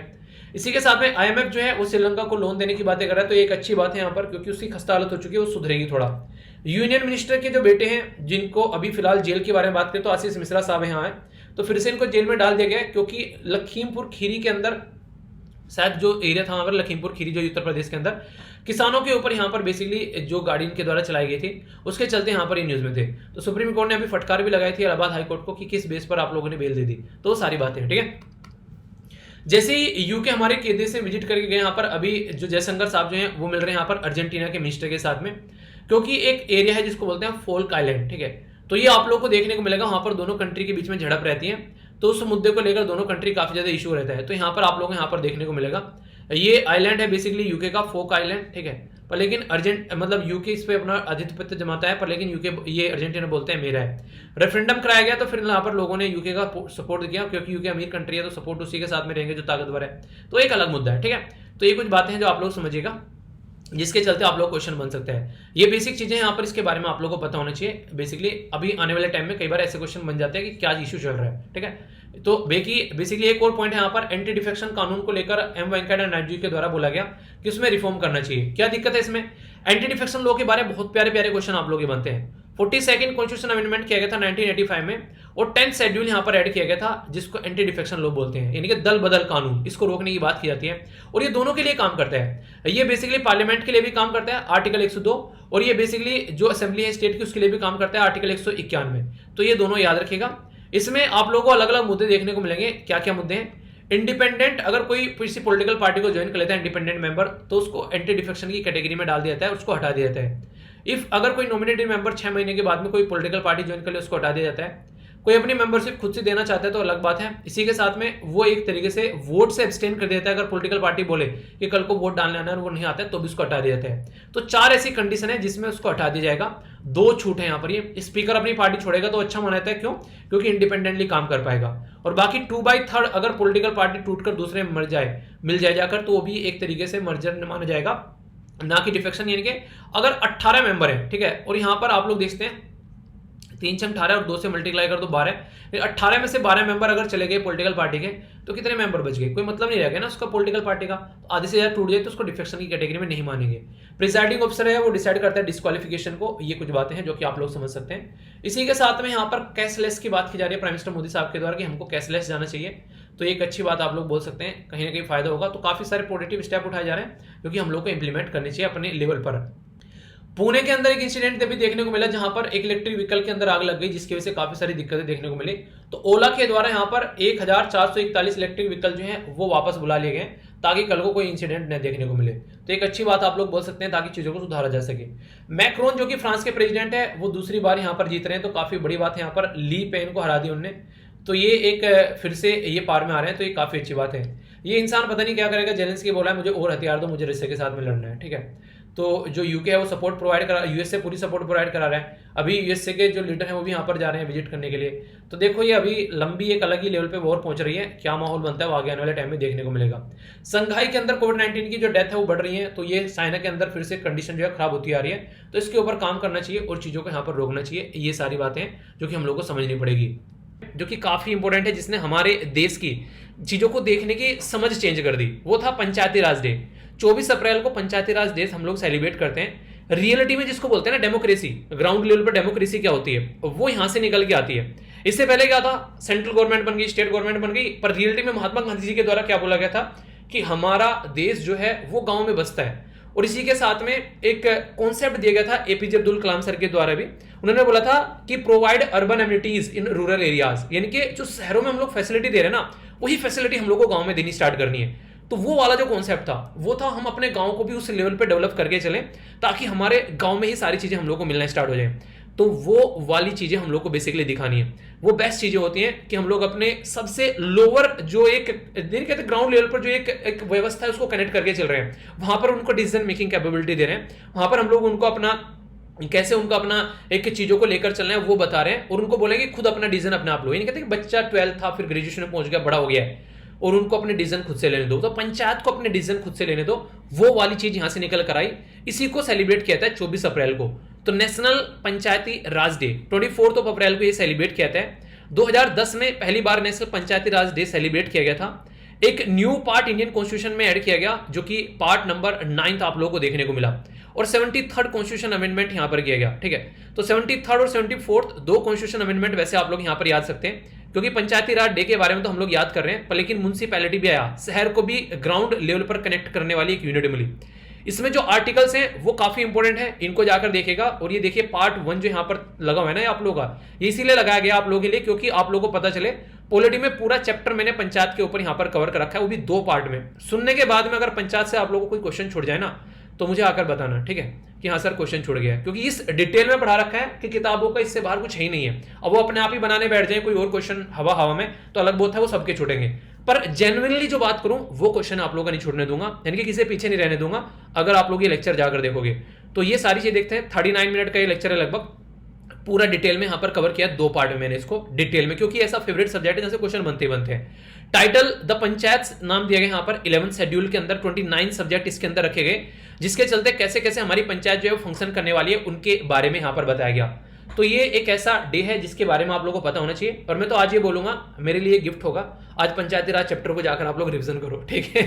Speaker 1: इसी के साथ में आईएमएफ जो है वो श्रीलंका को लोन देने की बातें कर रहा है, तो एक अच्छी बात है यहाँ पर क्योंकि उसकी खस्ता हालत हो चुकी है, वो सुधरेगी थोड़ा। यूनियन मिनिस्टर के जो बेटे हैं जिनको अभी फिलहाल जेल के बारे में बात करें तो आशीष मिश्रा साहब यहाँ आए, तो फिर से इनको जेल में डाल दिया गया क्योंकि लखीमपुर खीरी के अंदर शायद जो एरिया था वहां पर लखीमपुर खीरी, जो उत्तर प्रदेश के अंदर किसानों के ऊपर यहाँ पर बेसिकली जो गाड़ी इनके द्वारा चलाई गई थी, उसके चलते यहाँ पर ये न्यूज में थे। तो सुप्रीम कोर्ट ने अभी फटकार भी लगाई थी इलाहाबाद हाईकोर्ट को कि किस बेस पर आप लोगों ने बेल दे दी। तो वो सारी बातें हैं, ठीक है। जैसे ही यूके हमारे केंद्र से विजिट करके गए यहाँ पर, अभी जो जयशंकर साहब जो हैं वो मिल रहे हैं यहाँ पर अर्जेंटीना के मिनिस्टर के साथ में, क्योंकि एक एरिया है जिसको बोलते हैं फोल्क आइलैंड, ठीक है। तो ये आप लोग को देखने को मिलेगा, वहां पर दोनों कंट्री के बीच में झड़प रहती है, तो उस मुद्दे को लेकर दोनों कंट्री काफी ज्यादा इशू रहता है। तो यहाँ पर आप लोग यहाँ पर देखने को मिलेगा, ये आइलैंड है बेसिकली यूके का फोक आइलैंड, ठीक है। पर लेकिन मतलब यूके इस पे अपना आधिपत्य जमाता है, पर लेकिन यूके ये अर्जेंटीना बोलते हैं मेरा है। रेफरेंडम कराया गया तो फिर यहाँ पर लोगों ने यूके का सपोर्ट किया, क्योंकि यूके अमीर कंट्री है तो सपोर्ट उसी के साथ में रहेंगे जो ताकतवर है। तो एक अलग मुद्दा है, ठीक है। तो ये कुछ बातें हैं जो आप लोग समझिएगा, जिसके चलते आप लोग क्वेश्चन बन सकता है। ये बेसिक चीजें यहाँ पर इसके बारे में आप लोगों को पता होना चाहिए। बेसिकली अभी आने वाले टाइम में कई बार ऐसे क्वेश्चन बन जाते हैं कि क्या इशू चल रहा है, ठीक है। तो बेसिकली एक और पॉइंट है यहाँ पर, एंटी डिफेक्शन कानून को लेकर एम वेंकैया नायडू जी के द्वारा बोला गया कि उसमें रिफॉर्म करना चाहिए। क्या दिक्कत है इसमें? एंटी डिफेक्शन लॉ के बारे में बहुत प्यारे प्यारे क्वेश्चन आप लोग के बनते हैं। 42nd कॉन्स्टिट्यूशन अमेंडमेंट किया गया था 1985 में, और 10th शेड्यूल यहाँ पर ऐड किया गया था जिसको एंटी डिफेक्शन लॉ बोलते हैं, यानी कि दल बदल कानून, इसको रोकने की बात की जाती है। और ये दोनों के लिए काम करता है। ये बेसिकली पार्लियामेंट के लिए भी काम करता है आर्टिकल 102, और ये बेसिकली जो असेंबली है स्टेट की उसके लिए भी काम करता है आर्टिकल 191। तो ये दोनों याद रखिएगा। इसमें आप लोगों को अलग अलग मुद्दे देखने को मिलेंगे। क्या क्या मुद्दे हैं? इंडिपेंडेंट, अगर कोई किसी पॉलिटिकल पार्टी को ज्वाइन कर लेता है इंडिपेंडेंट मेंबर, तो उसको एंटी डिफेक्शन की कैटेगरी में डाल दिया जाता है, उसको हटा दिया जाता है। इफ अगर कोई नॉमिनेटेड मेंबर 6 महीने के बाद में कोई पॉलिटिकल पार्टी ज्वाइन कर ले, उसको हटा दिया जाता है। कोई अपनी मेंबरशिप खुद से देना चाहता है तो अलग बात है। इसी के साथ में वो एक तरीके से वोट से एब्सटेन कर देता है। अगर पॉलिटिकल पार्टी बोले कि कल को वोट डालने आना है और वो नहीं आता है तो भी उसको हटा दिया जाता है। तो 4 ऐसी कंडीशन है जिसमें उसको हटा दिया जाएगा। 2 छूट है यहाँ पर। ये स्पीकर अपनी पार्टी छोड़ेगा तो अच्छा माना जाता है, क्यों? क्योंकि इंडिपेंडेंटली काम कर पाएगा। और बाकी 2/3 अगर पॉलिटिकल पार्टी टूटकर दूसरे मिल जाए जाकर, तो वो भी एक तरीके से मर्जर माना जाएगा, ना कि डिफेक्शन। यानी कि अगर 18 मेंबर है, ठीक है, और यहां पर आप लोग देखते हैं 3 से 18 और 2 से मल्टीप्लाई कर दो 12, 18 में से 12 मेंबर अगर चले गए पॉलिटिकल पार्टी के, तो कितने मेंबर बच गए? कोई मतलब नहीं रह गया ना उसका पॉलिटिकल पार्टी का। तो आधे से ज्यादा टूट जाए तो उसको डिफेक्शन की कैटेगरी में नहीं मानेंगे। प्रिसाइडिंग ऑफिसर है वो डिसाइड करता है डिस्क्वालिफिकेशन को। ये कुछ बातें हैं जो कि आप लोग समझ सकते हैं। इसी के साथ में यहाँ पर कैशलेस की बात की जा रही है प्राइम मिनिस्टर मोदी साहब के द्वारा कि हमको कैशलेस जाना चाहिए। तो एक अच्छी बात आप लोग बोल सकते हैं, कहीं ना कहीं फायदा होगा। तो काफी सारे पॉजिटिव स्टेप उठाए जा रहे हैं जो कि हम लोग को इंप्लीमेंट करने चाहिए अपने लेवल पर। पुणे के अंदर एक इंसिडेंट अभी देखने को मिला जहां पर एक इलेक्ट्रिक व्हीकल के अंदर आग लग गई, जिसकी वजह से काफी सारी दिक्कतें देखने को मिली। तो ओला के द्वारा यहां पर 1441 इलेक्ट्रिक व्हीकल जो हैं वो वापस बुला लिए गए ताकि कल को कोई इंसिडेंट न देखने को मिले। तो एक अच्छी बात आप लोग बोल सकते हैं ताकि चीजों को सुधारा जा सके। मैक्रोन जो कि फ्रांस के प्रेसिडेंट है वो दूसरी बार यहां पर जीत रहे हैं, तो काफी बड़ी बात है। यहाँ पर ली पेन को हरा दी उन्होंने, तो ये एक फिर से ये पार में आ रहे हैं, तो ये काफी अच्छी बात है। ये इंसान पता नहीं क्या करेगा। जेलेंस्की बोला है मुझे और हथियार दो, मुझे रशिया के साथ में लड़ना है, ठीक है। तो जो यूके है वो सपोर्ट प्रोवाइड करा, यूएसए पूरी सपोर्ट प्रोवाइड करा रहा है। अभी यूएसए के जो लीडर हैं वो भी यहाँ पर जा रहे हैं विजिट करने के लिए। तो देखो ये अभी लंबी एक अलग ही लेवल पे वॉर पहुंच रही है। क्या माहौल बनता है वो आगे आने वाले टाइम में देखने को मिलेगा। संघाई के अंदर कोविड-19 की जो डेथ है वो बढ़ रही है, तो ये चाइना के अंदर फिर से कंडीशन जो है खराब होती आ रही है। तो इसके ऊपर काम करना चाहिए और चीजों को यहाँ पर रोकना चाहिए। ये सारी बातें जो कि हम लोग को समझनी पड़ेगी, जो कि काफी इंपॉर्टेंट है, जिसने हमारे देश की चीजों को देखने की समझ चेंज कर दी। वो था पंचायती राज डे। 24 अप्रैल को पंचायती राज डे हम लोग सेलिब्रेट करते हैं। रियलिटी में जिसको बोलते हैं ना डेमोक्रेसी, ग्राउंड लेवल पर डेमोक्रेसी क्या होती है वो यहां से निकल के आती है। इससे पहले क्या था, सेंट्रल गवर्नमेंट बन गई, स्टेट गवर्नमेंट बन गई, पर रियलिटी में महात्मा गांधी जी के द्वारा क्या बोला गया था कि हमारा देश जो है वो गांव में बसता है। और इसी के साथ में एक कॉन्सेप्ट दिया गया था एपीजे अब्दुल कलाम सर के द्वारा भी। उन्होंने बोला था कि provide urban amenities in rural areas, यानी कि जो शहरों में हम लोग फैसिलिटी दे रहे हैं ना, वही फैसिलिटी हम लोग को गांव में देनी स्टार्ट करनी है। तो वो वाला जो कॉन्सेप्ट था वो था हम अपने गांव को भी उस लेवल पे डेवलप करके चलें ताकि हमारे गांव में ही सारी चीजें हम लोग को मिलना स्टार्ट हो जाए। तो वो वाली चीजें हम लोग को बेसिकली दिखानी है। वो बेस्ट चीजें होती हैं कि हम लोग अपने सबसे लोअर जो एक दिन कहते ग्राउंड लेवल पर जो एक व्यवस्था है उसको कनेक्ट करके चल रहे हैं, वहां पर उनको डिसीजन मेकिंग कैपेबिलिटी दे रहे हैं। वहां पर हम लोग उनको अपना कैसे उनको अपना एक चीजों को लेकर चलना है वो बता रहे हैं, और उनको बोलेंगे खुद अपना डिसीजन अपने आप लो। ये नहीं कहते कि बच्चा 12th था फिर ग्रेजुएशन में पहुंच गया, बड़ा हो गया है, और उनको अपने डिसीजन खुद से लेने दो। तो पंचायत को अपने डिसीजन खुद से लेने दो, वो वाली चीज यहां से निकल कर आई। इसी को सेलिब्रेट किया था 24 अप्रैल को। तो नेशनल पंचायती राज डे 24 अप्रैल को ये सेलिब्रेट किया था। 2010 में पहली बार नेशनल पंचायती राज डे सेलिब्रेट किया गया था। एक न्यू पार्ट इंडियन कॉन्स्टिट्यूशन में ऐड किया गया जो कि पार्ट नंबर 9 आप लोगों को देखने को मिला। और 73rd कॉन्स्टिट्यूशन अमेंडमेंट यहां पर किया गया। ठीक है, तो 73rd और 74th दो कॉन्स्टिट्यूशन अमेंडमेंट वैसे आप लोग यहां पर याद सकते हैं, क्योंकि पंचायती राज डे के बारे में तो हम लोग याद कर रहे हैं, पर लेकिन म्युनिसिपैलिटी भी आया, शहर को भी ग्राउंड लेवल पर कनेक्ट करने वाली एक यूनिट मिली। इसमें जो आर्टिकल्स हैं वो काफी इंपॉर्टेंट है, इनको जाकर देखेगा। और ये देखिए पार्ट 1 जो यहाँ पर लगा हुआ है ना ये आप लोगों का, ये इसीलिए लगाया गया आप लोगों के लिए क्योंकि आप लोगों को पता चले पॉलिटी में पूरा चैप्टर मैंने पंचायत के ऊपर यहाँ पर कवर कर रखा है, वो भी 2 पार्ट में। सुनने के बाद में अगर पंचायत से आप लोगों को कोई क्वेश्चन छूट जाए ना तो मुझे आकर बताना, ठीक है, कि हाँ सर क्वेश्चन छूट गया, क्योंकि इस डिटेल में पढ़ा रखा है कि किताबों का इससे बाहर कुछ है ही नहीं है। अब वो अपने आप ही बनाने बैठ जाए कोई और क्वेश्चन हवा हवा में तो अलग बात है, वो सबके छूटेंगे, पर जेन्युइनली जो बात करूं वो क्वेश्चन आप लोगों का नहीं छूटने दूंगा, यानी कि किसी पीछे नहीं रहने दूंगा। अगर आप लोग ये लेक्चर जाकर देखोगे तो ये सारी चीज देखते हैं। 39 मिनट का ये लेक्चर है लगभग, पूरा डिटेल में यहां पर कवर किया 2 पार्ट में मैंने इसको डिटेल में, क्योंकि ऐसा फेवरेट सब्जेक्ट है जैसे क्वेश्चन बनते हैं। टाइटल द पंचायत नाम दिया गया यहाँ पर 11 शेड्यूल के अंदर, 29 सब्जेक्ट इसके अंदर रखे गए, जिसके चलते कैसे कैसे हमारी पंचायत जो है फंक्शन करने वाली है उनके बारे में यहाँ पर बताया गया। तो ये एक ऐसा डे है जिसके बारे में आप लोगों को पता होना चाहिए। और मैं तो आज ये बोलूंगा, मेरे लिए गिफ्ट होगा, आज पंचायती राज चैप्टर को जाकर आप लोग रिवीजन करो, ठीक है।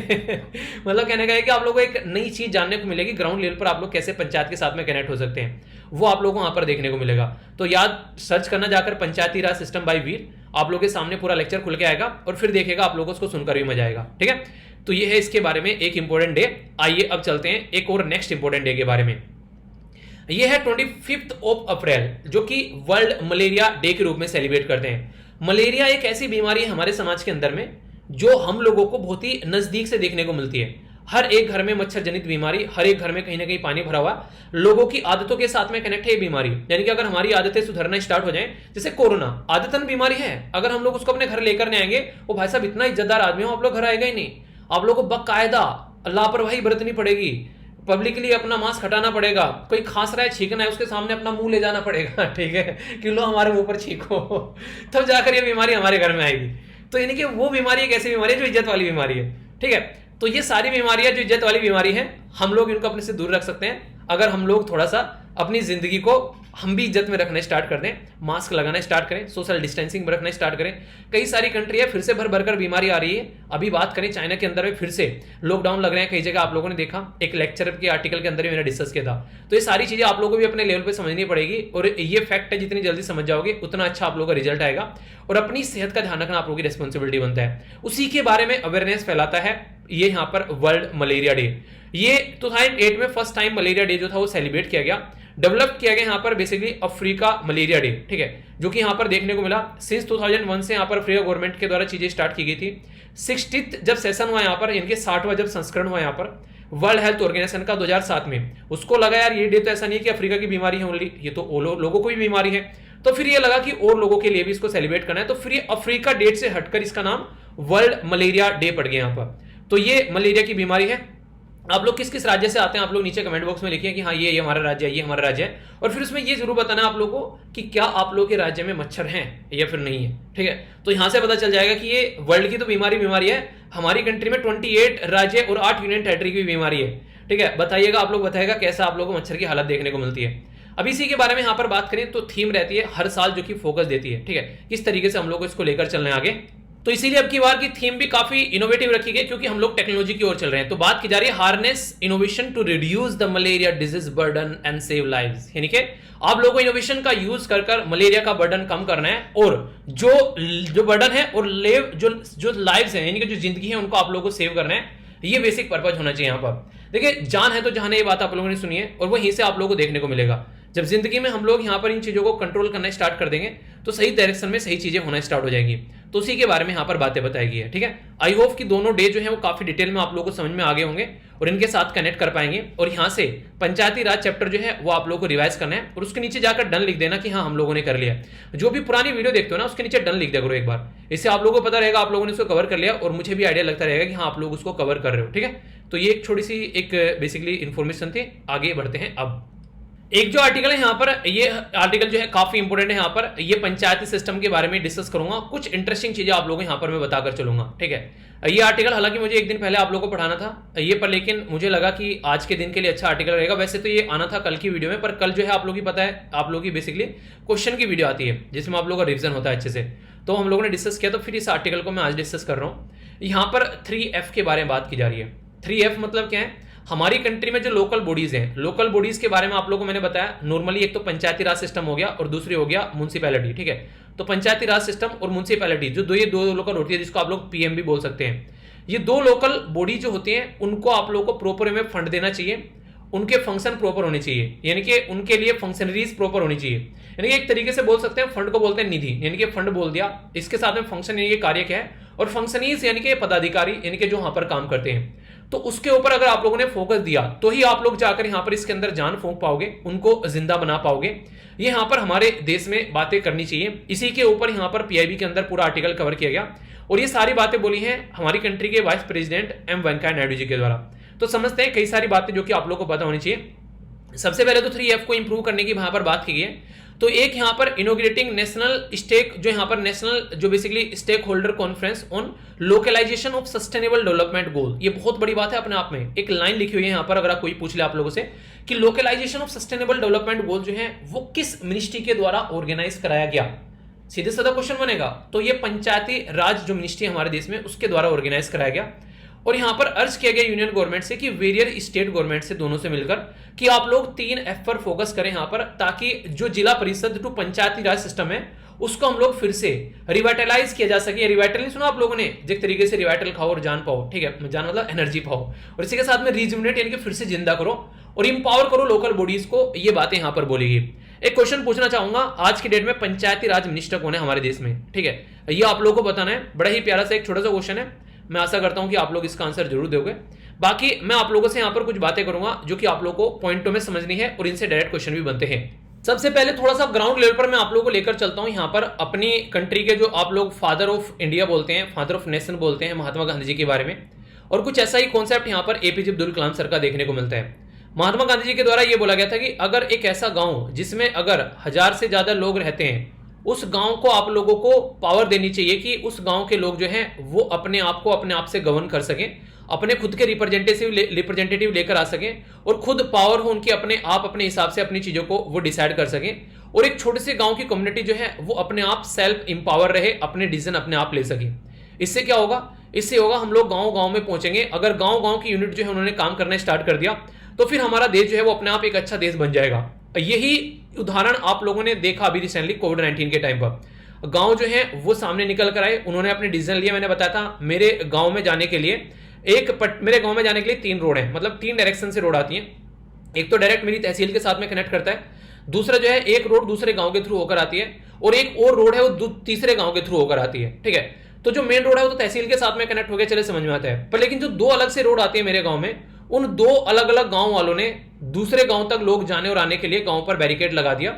Speaker 1: मतलब कहने का है कि आप लोगों को एक नई चीज जानने को मिलेगी, ग्राउंड लेवल पर आप लोग कैसे पंचायत के साथ में कनेक्ट हो सकते हैं, वो आप लोगों को वहां पर देखने को मिलेगा। तो याद सर्च करना जाकर पंचायती राज सिस्टम बाय वीर, आप लोगों के सामने पूरा लेक्चर खुल के आएगा और फिर देखेगा आप लोगों को उसको सुनकर भी मजा आएगा, ठीक है। तो ये है इसके बारे में एक इंपॉर्टेंट डे। आइए अब चलते हैं एक और नेक्स्ट इंपॉर्टेंट डे के बारे में। ये है 25 अप्रैल, जो कि वर्ल्ड मलेरिया डे के रूप में सेलिब्रेट करते हैं। मलेरिया एक ऐसी बीमारी है हमारे समाज के अंदर में जो हम लोगों को बहुत ही नजदीक से देखने को मिलती है। हर एक घर में मच्छर जनित बीमारी, हर एक घर में कहीं ना कहीं पानी भरा हुआ, लोगों की आदतों के साथ में कनेक्ट है ये बीमारी। यानी कि अगर हमारी आदतें सुधरना स्टार्ट हो जाएं, जैसे कोरोना आदतन बीमारी है, अगर हम लोग उसको अपने घर लेकर नहीं आएंगे, वो भाई साहब इतना इज्जतदार आदमी हो, आप लोग घर आएगा ही नहीं। आप लोग को बाकायदा लापरवाही बरतनी पड़ेगी, पब्लिकली अपना मास्क हटाना पड़ेगा, कोई खांस रहा है छींकना है उसके सामने अपना मुंह ले जाना पड़ेगा, ठीक है, कि लो हमारे मुंह पर छींको, तब जाकर ये बीमारी हमारे घर में आएगी। तो यानी कि वो बीमारी एक ऐसी बीमारी है जो इज्जत वाली बीमारी है, ठीक है। तो ये सारी बीमारियां जो इज्जत वाली बीमारी है, हम लोग इनको अपने से दूर रख सकते हैं अगर हम लोग थोड़ा सा अपनी जिंदगी को हम भी इज्जत में रखना स्टार्ट कर दें, मास्क लगाना स्टार्ट करें, सोशल डिस्टेंसिंग रखना स्टार्ट करें। कई सारी कंट्री है फिर से भर भर कर बीमारी आ रही है। अभी बात करें चाइना के अंदर में फिर से लॉकडाउन लग रहे हैं कई जगह, आप लोगों ने देखा, एक लेक्चर के आर्टिकल के अंदर भी मैंने डिस्कस किया था। तो ये सारी चीजें आप लोगों को भी अपने लेवल पे समझनी पड़ेगी, और ये फैक्ट है जितनी जल्दी समझ जाओगे उतना अच्छा आप लोगों का रिजल्ट आएगा। और अपनी सेहत का ध्यान रखना आप लोगों की रिस्पॉन्सिबिलिटी बनता है, उसी के बारे में अवेयरनेस फैलाता है ये यहाँ पर वर्ल्ड मलेरिया डे। ये 2008 में फर्स्ट टाइम मलेरिया डे जो था वो सेलिब्रेट किया गया, डेवलप किया गया यहाँ पर बेसिकली अफ्रीका मलेरिया डे, ठीक है, जो कि यहाँ पर देखने को मिला। सिंस 2001 से यहाँ पर अफ्रीका गवर्नमेंट के द्वारा चीजें स्टार्ट की गई थी। 60th जब सेशन हुआ यहाँ पर, इनके 60वां जब संस्करण हुआ यहाँ पर वर्ल्ड हेल्थ ऑर्गेनाइजेशन का 2007 में, उसको लगा यार ये डे तो ऐसा नहीं है कि अफ्रीका की बीमारी है ओनली, ये तो लोगों को भी बीमारी है। तो फिर ये लगा कि और लोगों के लिए भी इसको सेलिब्रेट करना है, तो फिर ये अफ्रीका डेट से हटकर इसका नाम वर्ल्ड मलेरिया डे पड़ गया यहाँ पर। तो ये मलेरिया की बीमारी है। आप लोग किस किस राज्य से आते हैं आप लोग नीचे कमेंट बॉक्स में लिखिए कि हाँ ये हमारा राज्य है, ये हमारा राज्य है। और फिर उसमें ये जरूर बताना आप लोगों को कि क्या आप लोगों के राज्य में मच्छर हैं या फिर नहीं है, ठीक है। तो यहां से पता चल जाएगा कि ये वर्ल्ड की तो बीमारी है, हमारी कंट्री में 28 राज्य और 8 यूनियन टेरिटरी की बीमारी है, ठीक है। बताइएगा, आप लोग बताएगा कैसा आप लोगों को मच्छर की हालत देखने को मिलती है। अब इसी के बारे में यहाँ पर बात करें तो थीम रहती है हर साल जो कि फोकस देती है, ठीक है, किस तरीके से हम लोग इसको लेकर चलना है आगे। तो इसीलिए अब की बार की थीम भी काफी इनोवेटिव रखी गई, क्योंकि हम लोग टेक्नोलॉजी की ओर चल रहे हैं। तो बात की जा रही है harness innovation to reduce the malaria disease burden and save lives, यानी कि आप लोगों को इनोवेशन का यूज कर मलेरिया का बर्डन कम करना है, और जो बर्डन है और जो लाइव्स हैं यानी कि जो जिंदगी है उनको आप लोगों को सेव करना है। ये बेसिक पर्पज होना चाहिए यहाँ पर। देखिए जान है तो जहां ये बात आप लोगों ने सुनी है, और वहीं से आप लोगों को देखने को मिलेगा। जब जिंदगी में हम लोग यहाँ पर इन चीजों को कंट्रोल करना स्टार्ट कर देंगे तो सही डायरेक्शन में सही चीजें होना स्टार्ट हो जाएंगी। तो उसी के बारे में यहाँ पर बातें बताई गई है, ठीक है। आई होप कि दोनों डे जो है वो काफी डिटेल में आप लोगों को समझ में आ गए होंगे और इनके साथ कनेक्ट कर पाएंगे। और यहाँ से पंचायती राज चैप्टर जो है वो आप लोगों को रिवाइज करना है, और उसके नीचे जाकर डन लिख देना कि हाँ हम लोगों ने कर लिया। जो भी पुरानी वीडियो देखते हो ना उसके नीचे डन लिख दिया करो एक बार, इससे आप लोगों को पता रहेगा आप लोगों ने उसको कवर कर लिया, और मुझे भी आइडिया लगता रहेगा कि हाँ आप लोग उसको कवर कर रहे हो, ठीक है। तो ये एक छोटी सी एक बेसिकली इन्फॉर्मेशन थी। आगे बढ़ते हैं। अब एक जो आर्टिकल है यहाँ पर, ये आर्टिकल जो है काफी इंपोर्टेंट है। यहाँ पर ये पंचायती सिस्टम के बारे में डिस्कस करूंगा, कुछ इंटरेस्टिंग चीजें आप लोगों को यहाँ पर मैं बताकर चलूंगा, ठीक है। ये आर्टिकल हालांकि मुझे एक दिन पहले आप लोगों को पढ़ाना था ये पर, लेकिन मुझे लगा कि आज के दिन के लिए अच्छा आर्टिकल रहेगा। वैसे तो ये आना था कल की वीडियो में, पर कल जो है आप लोगों की पता है आप लोगों की बेसिकली क्वेश्चन की वीडियो आती है जिसमें आप लोगों का रिविजन होता है अच्छे से। तो हम लोगों ने डिस्कस किया, तो फिर इस आर्टिकल को मैं आज डिस्कस कर रहा हूँ। यहाँ पर 3F के बारे में बात की जा रही है। 3F मतलब क्या है? हमारी कंट्री में जो लोकल बॉडीज हैं, लोकल बॉडीज के बारे में आप लोगों को मैंने बताया, नॉर्मली एक तो पंचायती राज सिस्टम हो गया और दूसरी हो गया म्युनिसिपैलिटी, ठीक है। तो पंचायती राज सिस्टम और म्युनिसिपैलिटी जो ये दो लोकल होती है, जिसको आप लोग पीएम भी बोल सकते हैं। ये दो लोकल बॉडी जो होती हैं उनको आप लोगों को प्रॉपर में फंड देना चाहिए, उनके फंक्शन प्रॉपर होने चाहिए, यानी कि उनके लिए फंक्शनरीज प्रॉपर होनी चाहिए। यानी कि एक तरीके से बोल सकते हैं फंड को बोलते हैं निधि, यानी कि फंड बोल दिया, इसके साथ में फंक्शन यानी कि कार्य क्या है, और फंक्शनीज यानी कि पदाधिकारी यानी कि जो वहां पर काम करते हैं। तो उसके ऊपर अगर आप लोगों ने फोकस दिया तो ही आप लोग जाकर यहाँ पर इसके अंदर जान फूंक पाओगे, उनको जिंदा बना पाओगे। ये यहाँ पर हमारे देश में बातें करनी चाहिए। इसी के ऊपर यहाँ पर पीआईबी के अंदर पूरा आर्टिकल कवर किया गया और ये सारी बातें बोली हैं हमारी कंट्री के vice president M Venkaiah Naidu ji के द्वारा। तो समझते हैं कई सारी बातें जो कि आप लोग को पता होनी चाहिए। सबसे पहले तो 3F को इंप्रूव करने की वहां पर बात की गई है। तो एक यहाँ पर इनोग्रेटिंग नेशनल स्टेक, जो यहाँ पर नेशनल जो basically stakeholder conference on localisation of sustainable development goal, ये बहुत बड़ी बात है अपने आप में। एक लाइन लिखी हुई है यहाँ पर, अगर कोई पूछ ले आप लोगों से कि localisation of sustainable development goal जो है वो किस मिनिस्ट्री के द्वारा ऑर्गेनाइज कराया गया, सीधे साधा क्वेश्चन बनेगा। तो ये पंचायती राज जो मिनिस्ट्री हमारे देश में उसके द्वारा ऑर्गेनाइज कराया गया। और यहां पर अर्ज किया गया यूनियन गवर्नमेंट से कि वेरियर स्टेट गवर्नमेंट से, दोनों से मिलकर, कि आप लोग 3F पर फोकस करें यहां पर, ताकि जो जिला परिषद टू पंचायती राज सिस्टम है उसको हम लोग फिर से रिवाइटलाइज किया जा सके। रिवाइटल नहीं सुना आप लोगों ने, जिस तरीके से रिवाइटल खाओ और जान पाओ, ठीक है, जान मतलब एनर्जी पाओ, और इसी के साथ में रिजुविनेट यानी कि फिर से जिंदा करो और इंपावर करो लोकल बॉडीज को। ये बातें यहां पर बोली गई। एक क्वेश्चन पूछना चाहूंगा, आज की डेट में पंचायती राज मिनिस्टर कौन है हमारे देश में, ठीक है, ये आप लोगों को बताना है। बड़ा ही प्यारा सा एक छोटा सा क्वेश्चन है, मैं आशा करता हूं कि आप लोग इसका आंसर जरूर दोगे। बाकी मैं आप लोगों से यहां पर कुछ बातें करूंगा जो कि आप लोगों को पॉइंटों में समझनी है और इनसे डायरेक्ट क्वेश्चन भी बनते हैं। सबसे पहले थोड़ा सा ग्राउंड लेवल पर मैं आप लोगों को लेकर चलता हूं यहां पर अपनी कंट्री के जो आप लोग फादर ऑफ इंडिया बोलते हैं, फादर ऑफ नेशन बोलते हैं, महात्मा गांधी जी के बारे में। और कुछ ऐसा ही कॉन्सेप्ट यहां पर एपीजे अब्दुल कलाम सर का देखने को मिलता है। महात्मा गांधी जी के द्वारा यह बोला गया था कि अगर एक ऐसा गांव जिसमें अगर 1000 से ज्यादा लोग रहते हैं, उस गांव को आप लोगों को पावर देनी चाहिए कि उस गांव के लोग जो हैं वो अपने आप को अपने आप से गवर्न कर सकें, अपने खुद के रिप्रेजेंटेटिव लेकर आ सकें और खुद पावर हो उनकी, अपने आप अपने हिसाब से अपनी चीजों को वो डिसाइड कर सकें, और एक छोटे से गांव की कम्युनिटी जो है वो अपने आप सेल्फ इंपावर रहे, अपने डिसीजन अपने आप ले सके। इससे क्या होगा, इससे होगा हम लोग गांव गांव में पहुंचेंगे। अगर गांव गांव की यूनिट जो है उन्होंने काम करना स्टार्ट कर दिया तो फिर हमारा देश जो है वो अपने आप एक अच्छा देश बन जाएगा। यही उदाहरण आप लोगों ने देखा अभी रिसेंटली कोविड-19 के टाइम पर। गांव जो है वो सामने निकल कर आए, उन्होंने अपने डिसीजन लिया। मैंने बताया था मेरे गांव में जाने के लिए मेरे गांव में जाने के लिए 3 रोड है, मतलब 3 डायरेक्शन से रोड आती है। एक तो डायरेक्ट मेरी तहसील के साथ में कनेक्ट करता है, दूसरा जो है एक रोड दूसरे गांव के थ्रू होकर आती है, और एक और रोड है वो तीसरे गांव के थ्रू होकर आती है, ठीक है। तो जो मेन रोड है वो तो तहसील के साथ में कनेक्ट हो गया, चले समझ में आता है। पर लेकिन जो 2 अलग से रोड आती है मेरे गांव में, उन 2 अलग अलग गांव वालों ने दूसरे गांव तक लोग जाने और आने के लिए गांव पर बैरिकेड लगा दिया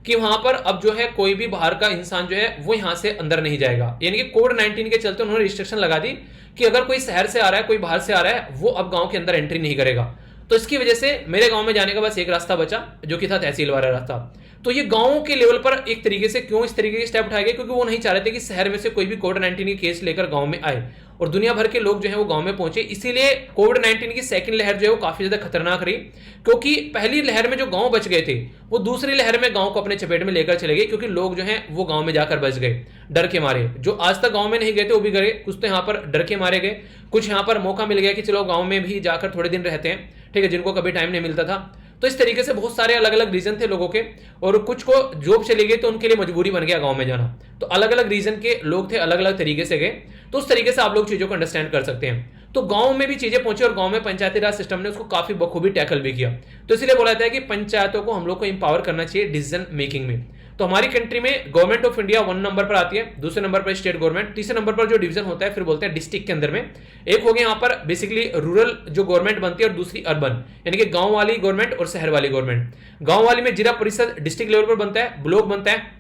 Speaker 1: कि वहां पर अब जो है कोई भी बाहर का इंसान जो है वो यहां से अंदर नहीं जाएगा। यानी कि कोविड-19 के चलते उन्होंने रिस्ट्रिक्शन लगा दी कि अगर कोई शहर से आ रहा है, कोई बाहर से आ रहा है, वो अब गांव के अंदर एंट्री नहीं करेगा। तो इसकी वजह से मेरे गांव में जाने का बस एक रास्ता बचा, जो कि था तहसील वाला रास्ता। तो ये गांवों के लेवल पर एक तरीके से क्यों इस तरीके के स्टेप उठाए गए, क्योंकि वो नहीं चाह रहे थे कि शहर में से कोई भी कोविड-19 के केस लेकर गांव में आए और दुनिया भर के लोग जो है वो गांव में पहुंचे। इसीलिए कोविड-19 की सेकंड लहर जो है वो काफी ज्यादा खतरनाक रही, क्योंकि पहली लहर में जो गांव बच गए थे वो दूसरी लहर में गांव को अपने चपेट में लेकर चले गए, क्योंकि लोग जो हैं वो गांव में जाकर बच गए डर के मारे। जो आज तक गांव में नहीं गए थे वो भी गए, कुछ तो यहाँ पर डर के मारे गए, कुछ यहाँ पर मौका मिल गया कि चलो गांव में भी जाकर थोड़े दिन रहते हैं, ठीक है, जिनको कभी टाइम नहीं मिलता था। तो इस तरीके से बहुत सारे अलग अलग रीजन थे लोगों के, और कुछ को जॉब चली गई तो उनके लिए मजबूरी बन गया गांव में जाना। तो अलग अलग रीजन के लोग थे, अलग अलग तरीके से गए। तो उस तरीके से आप लोग चीजों को अंडरस्टैंड कर सकते हैं। तो गांव में भी चीजें पहुंची और गांव में पंचायती राज सिस्टम ने उसको काफी बखूबी टैकल भी किया। तो इसलिए बोला जाता है कि पंचायतों को हम लोग को इंपावर करना चाहिए डिसीजन मेकिंग में। तो हमारी कंट्री में गवर्नमेंट ऑफ इंडिया 1 नंबर पर आती है, दूसरे नंबर पर स्टेट गवर्नमेंट, तीसरे नंबर पर जो डिवीजन होता है फिर बोलते हैं डिस्ट्रिक्ट के अंदर में। एक हो गया यहाँ पर बेसिकली रूरल जो गवर्नमेंट बनती है और दूसरी अर्बन, यानी कि गांव वाली गवर्नमेंट और शहर वाली गवर्नमेंट। गांव वाली में जिला परिषद डिस्ट्रिक्ट लेवल पर बनता है, ब्लॉक बनता है,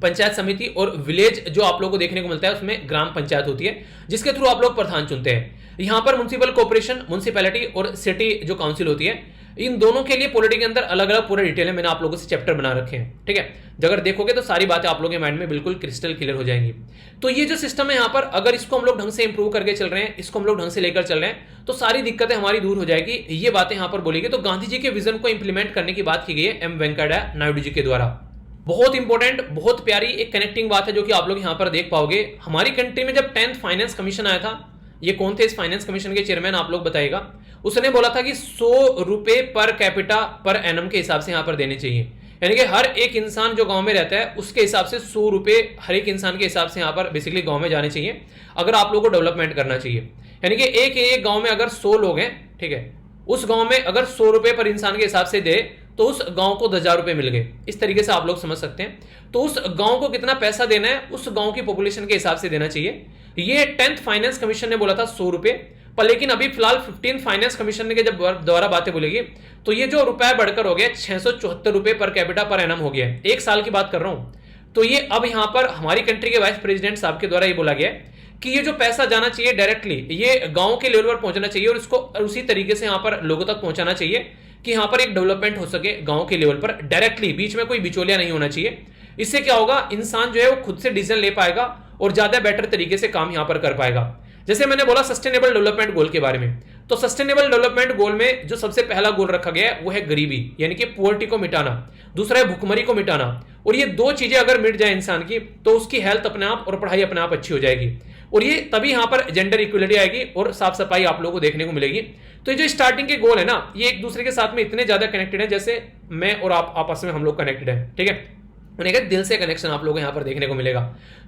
Speaker 1: पंचायत समिति, और विलेज जो आप लोगों को देखने को मिलता है उसमें ग्राम पंचायत होती है, जिसके थ्रू आप लोग प्रधान चुनते हैं। यहाँ पर म्युनिसिपल कॉर्पोरेशन, म्युनिसिपैलिटी और सिटी जो काउंसिल होती है, इन दोनों के लिए पॉलिटी के अंदर अलग अलग पूरे डिटेल है, मैंने आप लोगों से चैप्टर बना रखे हैं, ठीक है। अगर देखोगे तो सारी बातें आप लोगों के माइंड में बिल्कुल क्रिस्टल क्लियर हो जाएंगी। तो ये जो सिस्टम है यहाँ पर, अगर इसको हम लोग ढंग से इंप्रूव करके चल रहे हैं, इसको हम लोग ढंग से लेकर चल रहे हैं, तो सारी दिक्कतें हमारी दूर हो जाएगी। ये बातें यहाँ पर बोली गई। तो गांधी जी के विजन को इंप्लीमेंट करने की बात की गई है एम वेंकैया नायडू जी के द्वारा। बहुत इंपॉर्टेंट, बहुत प्यारी एक कनेक्टिंग बात है जो कि आप लोग यहाँ पर देख पाओगे। हमारी कंट्री में जब 10th फाइनेंस कमीशन आया था, ये कौन थे इस फाइनेंस कमीशन के चेयरमैन आप लोग बताइएगा। उसने बोला था कि 100 रुपए पर कैपिटा पर एनम के हिसाब से यहां पर देने चाहिए, यानी कि हर एक इंसान जो गांव में रहता है उसके हिसाब से 100 रुपए हर एक इंसान के हिसाब से यहां पर बेसिकली गांव में जाने चाहिए अगर आप लोगों को डेवलपमेंट करना चाहिए। यानी कि एक गांव में अगर 100 लोग हैं, ठीक है, उस गांव में अगर 100 रुपए पर इंसान के हिसाब से दे तो उस गांव को 10,000 रुपए मिल गए। इस तरीके से आप लोग समझ सकते हैं। तो उस गांव को कितना पैसा देना है उस गांव की पॉपुलेशन के हिसाब से देना चाहिए। ये 10th फाइनेंस कमीशन ने बोला था 100 रुपए पर, लेकिन अभी फिलहाल 15th फाइनेंस कमीशन ने जब दोबारा बातें बोलेगी तो ये जो रुपए बढ़कर हो गया 674 रुपए पर कैपिटा पर एनम हो गया, एक साल की बात कर रहा हूं। तो ये अब यहां पर हमारी कंट्री के वाइस प्रेसिडेंट साहब के द्वारा ये बोला गया कि ये जो पैसा जाना चाहिए डायरेक्टली ये गांव के लेवल पर पहुंचना चाहिए और इसको उसी तरीके से यहां पर लोगों तक पहुंचाना चाहिए कि यहां पर एक डेवलपमेंट हो सके गांव के लेवल पर डायरेक्टली, बीच में कोई बिचौलिया नहीं होना चाहिए। इससे क्या होगा, इंसान जो है वो खुद से डिसीजन ले पाएगा और ज्यादा बेटर तरीके से काम यहां पर कर पाएगा। जैसे मैंने बोला सस्टेनेबल डेवलपमेंट गोल के बारे में, तो सस्टेनेबल डेवलपमेंट गोल में जो सबसे पहला गोल रखा गया है वो है गरीबी यानी कि पुअर्टी को मिटाना, दूसरा है भुखमरी को मिटाना। और ये दो चीजें अगर मिट जाए इंसान की तो उसकी हेल्थ अपने आप और पढ़ाई अपने आप अच्छी हो जाएगी और ये तभी यहां पर जेंडर इक्वलिटी आएगी और साफ सफाई आप लोगों को देखने को मिलेगी। तो ये जो स्टार्टिंग के गोल है ना ये एक दूसरे के साथ में इतने ज्यादा कनेक्टेड है जैसे मैं और आप आपस में हम लोग कनेक्टेड है, ठीक है, उन्हें दिल से कनेक्शन आप लोगों को यहां पर देखने को मिलेगा।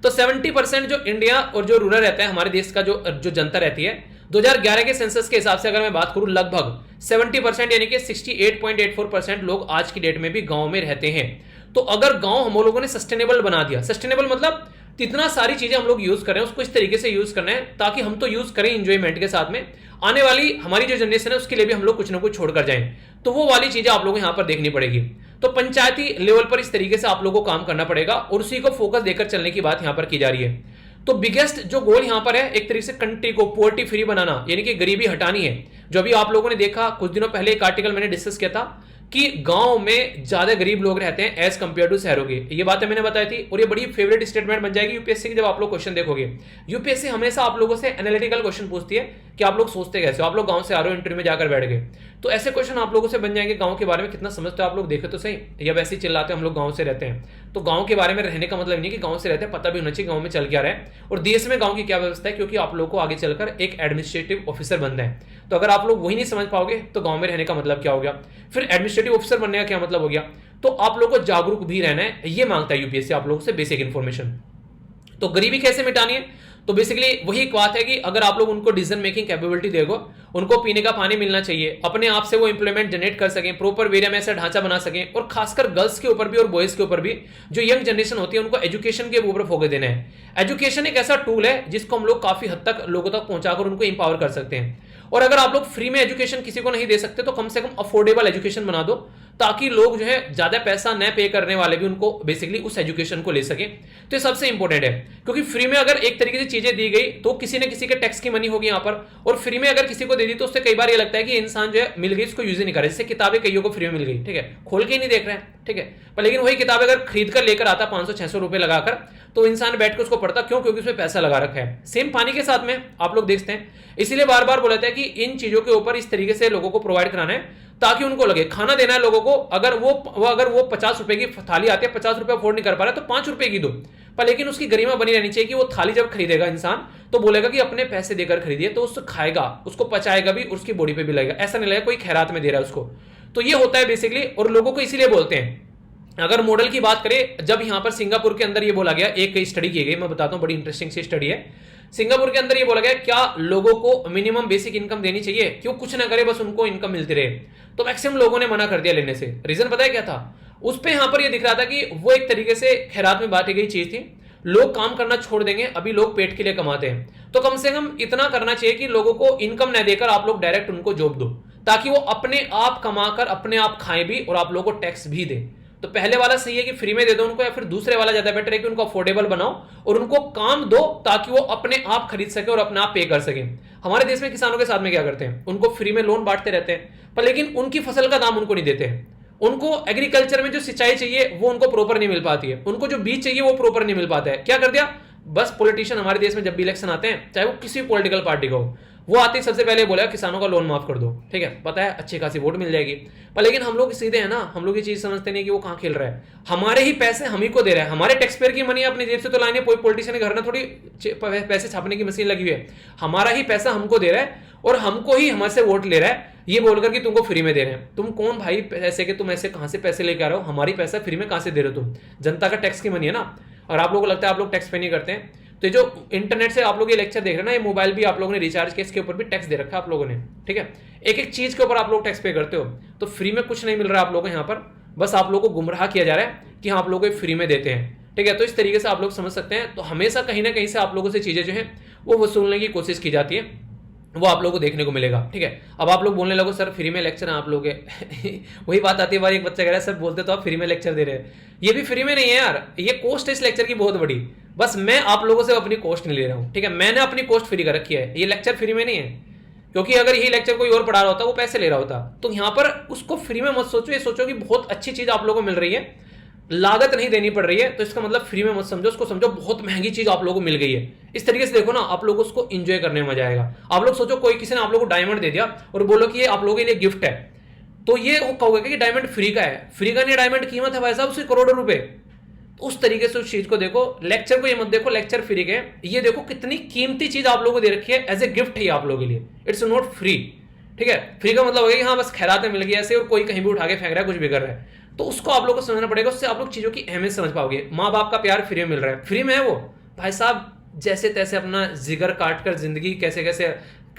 Speaker 1: तो 70% जो इंडिया और जो रूरल रहता है हमारे देश का जो जनता रहती है 2011 के सेंसस के हिसाब से अगर मैं बात करूं लगभग 70% यानी कि 68.84% लोग आज की डेट में भी गांव में रहते हैं। तो अगर गांव हम लोगों ने सस्टेनेबल बना दिया, सस्टेनेबल मतलब इतना सारी चीजें हम लोग यूज कर रहे हैं उसको इस तरीके से यूज करना है ताकि हम तो यूज करें इंजॉयमेंट के साथ में, आने वाली हमारी जो जनरेशन है उसके लिए भी हम लोग कुछ ना कुछ छोड़कर जाएं। तो वो वाली चीजें आप लोगों को यहां पर देखनी पड़ेगी। तो पंचायती लेवल पर इस तरीके से आप लोगों को काम करना पड़ेगा और उसी को फोकस देकर चलने की बात यहां पर की जा रही है। तो बिगेस्ट जो गोल यहां पर है एक तरीके से कंट्री को पोवर्टी फ्री बनाना यानी कि गरीबी हटानी है। जो अभी आप लोगों ने देखा कुछ दिनों पहले एक आर्टिकल मैंने डिस्कस किया था कि गांव में ज्यादा गरीब लोग रहते हैं एज कंपेयर टू शहरों के, ये बातें मैंने बताई थी और ये बड़ी फेवरेट स्टेटमेंट बन जाएगी यूपीएससी की जब आप लोग क्वेश्चन देखोगे। यूपीएससी हमेशा आप लोगों से एनालिटिकल क्वेश्चन पूछती है कि आप लोग सोचते कैसे हो, आप लोग गांव से आ रहे हो इंटरव्यू में जाकर बैठ गए, तो ऐसे क्वेश्चन आप लोगों से बन जाएंगे गांव के बारे में कितना समझते हो आप लोग, देखे तो सही, या वैसे ही चिल्लाते हम लोग गांव से रहते हैं। तो गांव के बारे में रहने का मतलब नहीं कि गांव से रहते हैं, पता भी होना चाहिए गांव में चल क्या रहा है और देश में गांव की क्या व्यवस्था है, क्योंकि आप लोग को आगे चलकर एक एडमिनिस्ट्रेटिव ऑफिसर बनना है। तो अगर आप लोग वही नहीं समझ पाओगे तो गांव में रहने का मतलब क्या हो गया, फिर एडमिनिस्ट्रेटिव ऑफिसर बनने का क्या मतलब हो गया। तो आप लोग को जागरूक भी रहना है, ये मांगता है यूपीएससी आप लोगों से बेसिक इंफॉर्मेशन। तो गरीबी कैसे मिटानी है, तो बेसिकली वही एक बात है कि अगर आप लोग उनको डिसीजन मेकिंग कैपेबिलिटी देगो, उनको पीने का पानी मिलना चाहिए, अपने आप से वो एम्प्लॉयमेंट जनरेट कर सकें, प्रॉपर वे में ऐसा ढांचा बना सकें और खासकर गर्ल्स के ऊपर भी और बॉयज के ऊपर भी जो यंग जनरेशन होती है उनको एजुकेशन के ऊपर फोकस देना है। एजुकेशन एक ऐसा टूल है जिसको हम लोग काफी हद तक लोगों तक पहुंचाकर उनको इंपावर कर सकते हैं। और अगर आप लोग फ्री में एजुकेशन किसी को नहीं दे सकते तो कम से कम अफोर्डेबल एजुकेशन बना दो ताकि लोग जो है ज्यादा पैसा न पे करने वाले भी उनको बेसिकली उस एजुकेशन को ले सके। तो ये सबसे इंपॉर्टेंट है क्योंकि फ्री में अगर एक तरीके से चीजें दी गई तो किसी न किसी के टैक्स की मनी होगी यहाँ पर, और फ्री में अगर किसी को दे दी तो उससे कई बार ये लगता है कि इंसान जो है मिल गई उसको यूज ही नहीं कर रहा। जैसे किताबें कईयों को फ्री में मिल गई, ठीक है, खोल के ही नहीं देख रहे हैं, ठीक है, पर लेकिन वही किताब अगर खरीद कर लेकर आता 500-600 रुपए लगाकर तो इंसान बैठ कर उसको पढ़ता, क्यों, क्योंकि उसमें पैसा लगा रखा है। सेम पानी के साथ में आप लोग देखते हैं, इसीलिए बार बार बोला था कि इन चीजों के ऊपर इस तरीके से लोगों को प्रोवाइड कराना है ताकि उनको लगे खाना देना है लोगों को। अगर वो 50 रुपए की थाली आती है, 50 रुपए अफोर्ड नहीं कर पा रहा तो 5 रुपए की दो, पर लेकिन उसकी गरिमा बनी रहनी चाहिए कि वो थाली जब खरीदेगा इंसान तो बोलेगा कि अपने पैसे देकर खरीदिए, तो उसको खाएगा, उसको पचाएगा भी, उसकी बॉडी पे भी लगेगा, ऐसा नहीं लगेगा कोई खैरात में दे रहा है उसको। तो ये होता है बेसिकली, और लोगों को इसीलिए बोलते हैं। अगर मॉडल की बात करें, जब यहां पर सिंगापुर के अंदर ये बोला गया, एक स्टडी की गई, मैं बताता हूं, बड़ी इंटरेस्टिंग सी स्टडी है। सिंगापुर के अंदर ये बोला गया क्या लोगों को मिनिमम बेसिक इनकम देनी चाहिए, क्यों कुछ ना करे बस उनको इनकम मिलती रहे, तो मैक्सिमम लोगों ने मना कर दिया लेने से। रीजन पता है क्या था, उस पे यहां पर ये दिख रहा था कि वो एक तरीके से खैरात में बांटी गई चीज थी, लोग काम करना छोड़ देंगे, अभी लोग पेट के लिए कमाते हैं, तो कम से कम इतना करना चाहिए कि लोगों को इनकम न देकर आप लोग डायरेक्ट उनको जॉब दो ताकि वो अपने आप कमाकर अपने आप खाएं भी और आप लोगों को टैक्स भी दे। तो पहले वाला सही है कि फ्री में दे दो उनको, या फिर दूसरे वाला ज्यादा बेटर है कि उनको अफोर्डेबल बनाओ और उनको काम दो ताकि वो अपने आप खरीद सके और अपने आप पे कर सके। हमारे देश में किसानों के साथ में क्या करते हैं, उनको फ्री में लोन बांटते रहते हैं, पर लेकिन उनकी फसल का दाम उनको नहीं देते हैं। उनको एग्रीकल्चर में जो सिंचाई चाहिए वो उनको प्रॉपर नहीं मिल पाती है, उनको जो बीज चाहिए वो प्रॉपर नहीं मिल पाता है। क्या कर दिया, बस पॉलिटिशियन हमारे देश में जब भी इलेक्शन आते हैं, चाहे वो किसी भी पॉलिटिकल पार्टी का हो, वो आते ही सबसे पहले बोलेगा किसानों का लोन माफ कर दो, ठीक है, पता है अच्छी खासी वोट मिल जाएगी। पर लेकिन हम लोग सीधे हैं ना, हम लोग ये चीज समझते नहीं कि वो कहाँ खेल रहा है, हमारे ही पैसे हम ही को दे रहा है, हमारे टैक्स पेयर की मनी अपनी जेब से तो लाने, कोई पॉलिटिशियन के घर में थोड़ी पैसे छापने की मशीन लगी हुई है, हमारा ही पैसा हमको दे रहा है और हमको ही हमारे से वोट ले रहा है, ये बोलकर कि तुमको फ्री में दे रहे हैं। तुम कौन भाई पैसे के, तुम ऐसे कहां से पैसे लेके आ रहे हो, हमारी पैसा फ्री में कहां से दे रहे हो, तुम जनता का टैक्स की मनी है ना। और आप लोगों को लगता है आप लोग टैक्स पे नहीं करते हैं, तो जो इंटरनेट से आप लोग ये लेक्चर देख रहे हैं ना, ये मोबाइल भी आप लोगों ने रिचार्ज किया, इसके ऊपर भी टैक्स दे रखा है आप लोगों ने, ठीक है, एक एक चीज के ऊपर आप लोग टैक्स पे करते हो। तो फ्री में कुछ नहीं मिल रहा है आप लोगों को यहाँ पर, बस आप लोगों को गुमराह किया जा रहा है कि हाँ आप लोग फ्री में देते हैं, ठीक है। तो इस तरीके से आप लोग समझ सकते हैं। तो हमेशा कहीं ना कहीं से आप लोगों से चीजें जो है वो वसूलने की कोशिश की जाती है, वो आप लोगों को देखने को मिलेगा, ठीक है। अब आप लोग बोलने लगो सर फ्री में लेक्चर है आप लोग वही बात आती है, बार एक बच्चा कह रहा है सर बोलते तो आप फ्री में लेक्चर दे रहे हैं, ये भी फ्री में नहीं है यार, ये कॉस्ट है इस लेक्चर की बहुत बड़ी, बस मैं आप लोगों से अपनी कॉस्ट नहीं ले रहा हूं, ठीक है, मैंने अपनी कॉस्ट फ्री कर रखी है, ये लेक्चर फ्री में नहीं है, क्योंकि अगर यही लेक्चर कोई और पढ़ा रहा होता वो पैसे ले रहा होता। तो यहां पर उसको फ्री में मत सोचो, ये सोचो कि बहुत अच्छी चीज आप लोगों को मिल रही है, लागत नहीं देनी पड़ रही है, तो इसका मतलब फ्री में मत समझो, उसको समझो बहुत महंगी चीज आप लोगों को मिल गई है। इस तरीके से देखो ना, आप लोगों को उसको एंजॉय करने में मजा आएगा। आप लोग सोचो कोई किसी ने आप लोगों को डायमंड दे दिया और बोलो कि ये आप लोगों के लिए गिफ्ट है, तो ये वो कहोगे कि डायमंड फ्री का है, फ्री का नहीं, डायमंड कीमत है भाई साहब उसकी करोड़ों रुपए। तो उस तरीके से उस चीज को देखो, लेक्चर को ये मत देखो लेक्चर फ्री के, ये देखो कितनी कीमती चीज आप लोगों को दे रखी है, एज ए गिफ्ट है आप लोगों के लिए, इट्स नॉट फ्री, ठीक है। फ्री का मतलब हो गया कि हाँ बस खैरातें मिल गई ऐसे, और कोई कहीं भी उठा के फेंक रहा है, कुछ भी कर रहा है, तो उसको आप लोग को समझना पड़ेगा, उससे आप लोग चीजों की अहमियत समझ पाओगे। माँ बाप का प्यार फ्री में मिल रहा है, फ्री में है वो भाई साहब, जैसे तैसे अपना जिगर काट कर जिंदगी कैसे कैसे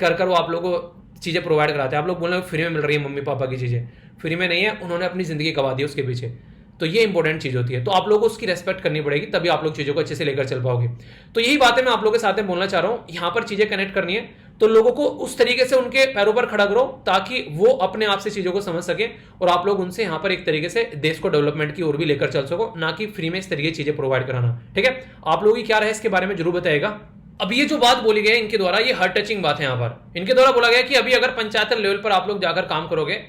Speaker 1: कर कर वो आप लोगों को चीजें प्रोवाइड कराते हैं। आप लोग बोल रहे हो फ्री में मिल रही है मम्मी पापा की चीजें, फ्री में नहीं है, उन्होंने अपनी जिंदगी गवा दी उसके पीछे। तो ये इंपॉर्टेंट चीज होती है, तो आप लोगों को उसकी रेस्पेक्ट करनी पड़ेगी, तभी आप लोग चीजों को अच्छे से लेकर चल पाओगे। तो यही बातें मैं आप लोगों के साथ में बोलना चाह रहा हूं, यहां पर चीजें कनेक्ट करनी है, तो लोगों को उस तरीके से उनके पैरों पर खड़ा करो ताकि वो अपने आप से चीजों को समझ सके, और आप लोग उनसे यहां पर एक तरीके से देश को डेवलपमेंट की ओर भी लेकर चल सको, ना कि फ्री में इस तरीके की चीजें प्रोवाइड कराना, ठीक है। आप लोगों की क्या रहे इसके बारे में जरूर बताएगा। अब ये जो बात बोली गई इनके द्वारा, ये हार्ट टचिंग बात है। यहाँ पर इनके द्वारा बोला गया कि अभी अगर पंचायत लेवल पर आप लोग जाकर काम करोगे,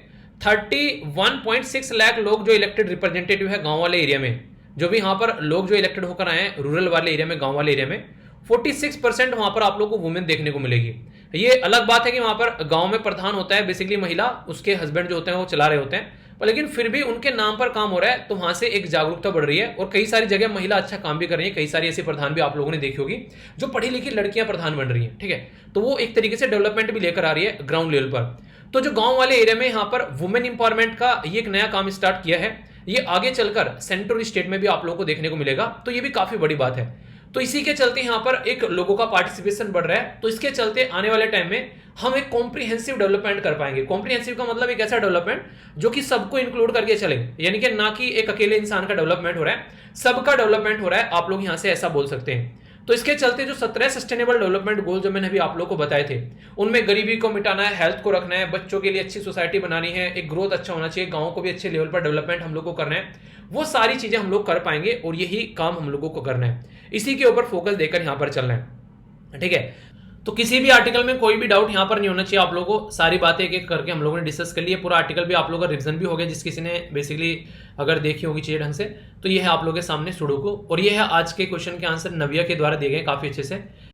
Speaker 1: 31.6 लाख लोग जो इलेक्टेड रिप्रेजेंटेटिव है गांव वाले एरिया में, जो भी यहाँ पर लोग जो इलेक्टेड होकर आए हैं रूरल वाले एरिया में, गांव वाले एरिया में 46% वहां पर आप लोग को वुमेन देखने को मिलेगी। ये अलग बात है कि वहां पर गांव में प्रधान होता है बेसिकली महिला, उसके हस्बैंड जो होते हैं वो चला रहे होते हैं, पर लेकिन फिर भी उनके नाम पर काम हो रहा है, तो वहां से एक जागरूकता बढ़ रही है, और कई सारी जगह महिला अच्छा काम भी कर रही है, कई सारी ऐसी प्रधान भी आप लोगों ने देखी होगी जो पढ़ी लिखी लड़कियां प्रधान बन रही हैं, ठीक है। तो वो एक तरीके से डेवलपमेंट भी लेकर आ रही है ग्राउंड लेवल पर। तो जो गांव वाले एरिया में यहाँ पर वुमेन इंपावरमेंट का ये एक नया काम स्टार्ट किया है, ये आगे चलकर सेंट्रल स्टेट में भी आप लोगों को देखने को मिलेगा, तो ये भी काफी बड़ी बात है। तो इसी के चलते यहाँ पर एक लोगों का पार्टिसिपेशन बढ़ रहा है, तो इसके चलते आने वाले टाइम में हम एक कॉम्प्रिहेंसिव डेवलपमेंट कर पाएंगे। कॉम्प्रिहेंसिव का मतलब एक ऐसा डेवलपमेंट जो कि सबको इंक्लूड करके चले, यानी कि ना कि एक अकेले इंसान का डेवलपमेंट हो रहा है, सबका डेवलपमेंट हो रहा है, आप लोग यहां से ऐसा बोल सकते हैं। तो इसके चलते जो 17 सस्टेनेबल डेवलपमेंट गोल जो मैंने अभी आप लोगों को बताए थे, उनमें गरीबी को मिटाना है, हेल्थ को रखना है, बच्चों के लिए अच्छी सोसाइटी बनानी है, एक ग्रोथ अच्छा होना चाहिए, गाँव को भी अच्छे लेवल पर डेवलपमेंट हम लोग को करना है, वो सारी चीजें हम लोग कर पाएंगे, और यही काम हम लोगों को करना है, इसी के ऊपर फोकस देकर यहां पर चलना है, ठीक है। तो किसी भी आर्टिकल में कोई भी डाउट यहां पर नहीं होना चाहिए आप लोगों को, सारी बातें एक एक करके हम लोगों ने डिस्कस कर ली है, पूरा आर्टिकल भी आप लोगों का रिवीजन भी हो गया, जिस किसी ने बेसिकली अगर देखी होगी चीजें ढंग से, तो ये है आप लोगों के सामने सुडोकू, और ये है आज के क्वेश्चन के आंसर नव्या के द्वारा दिए गए काफी अच्छे से।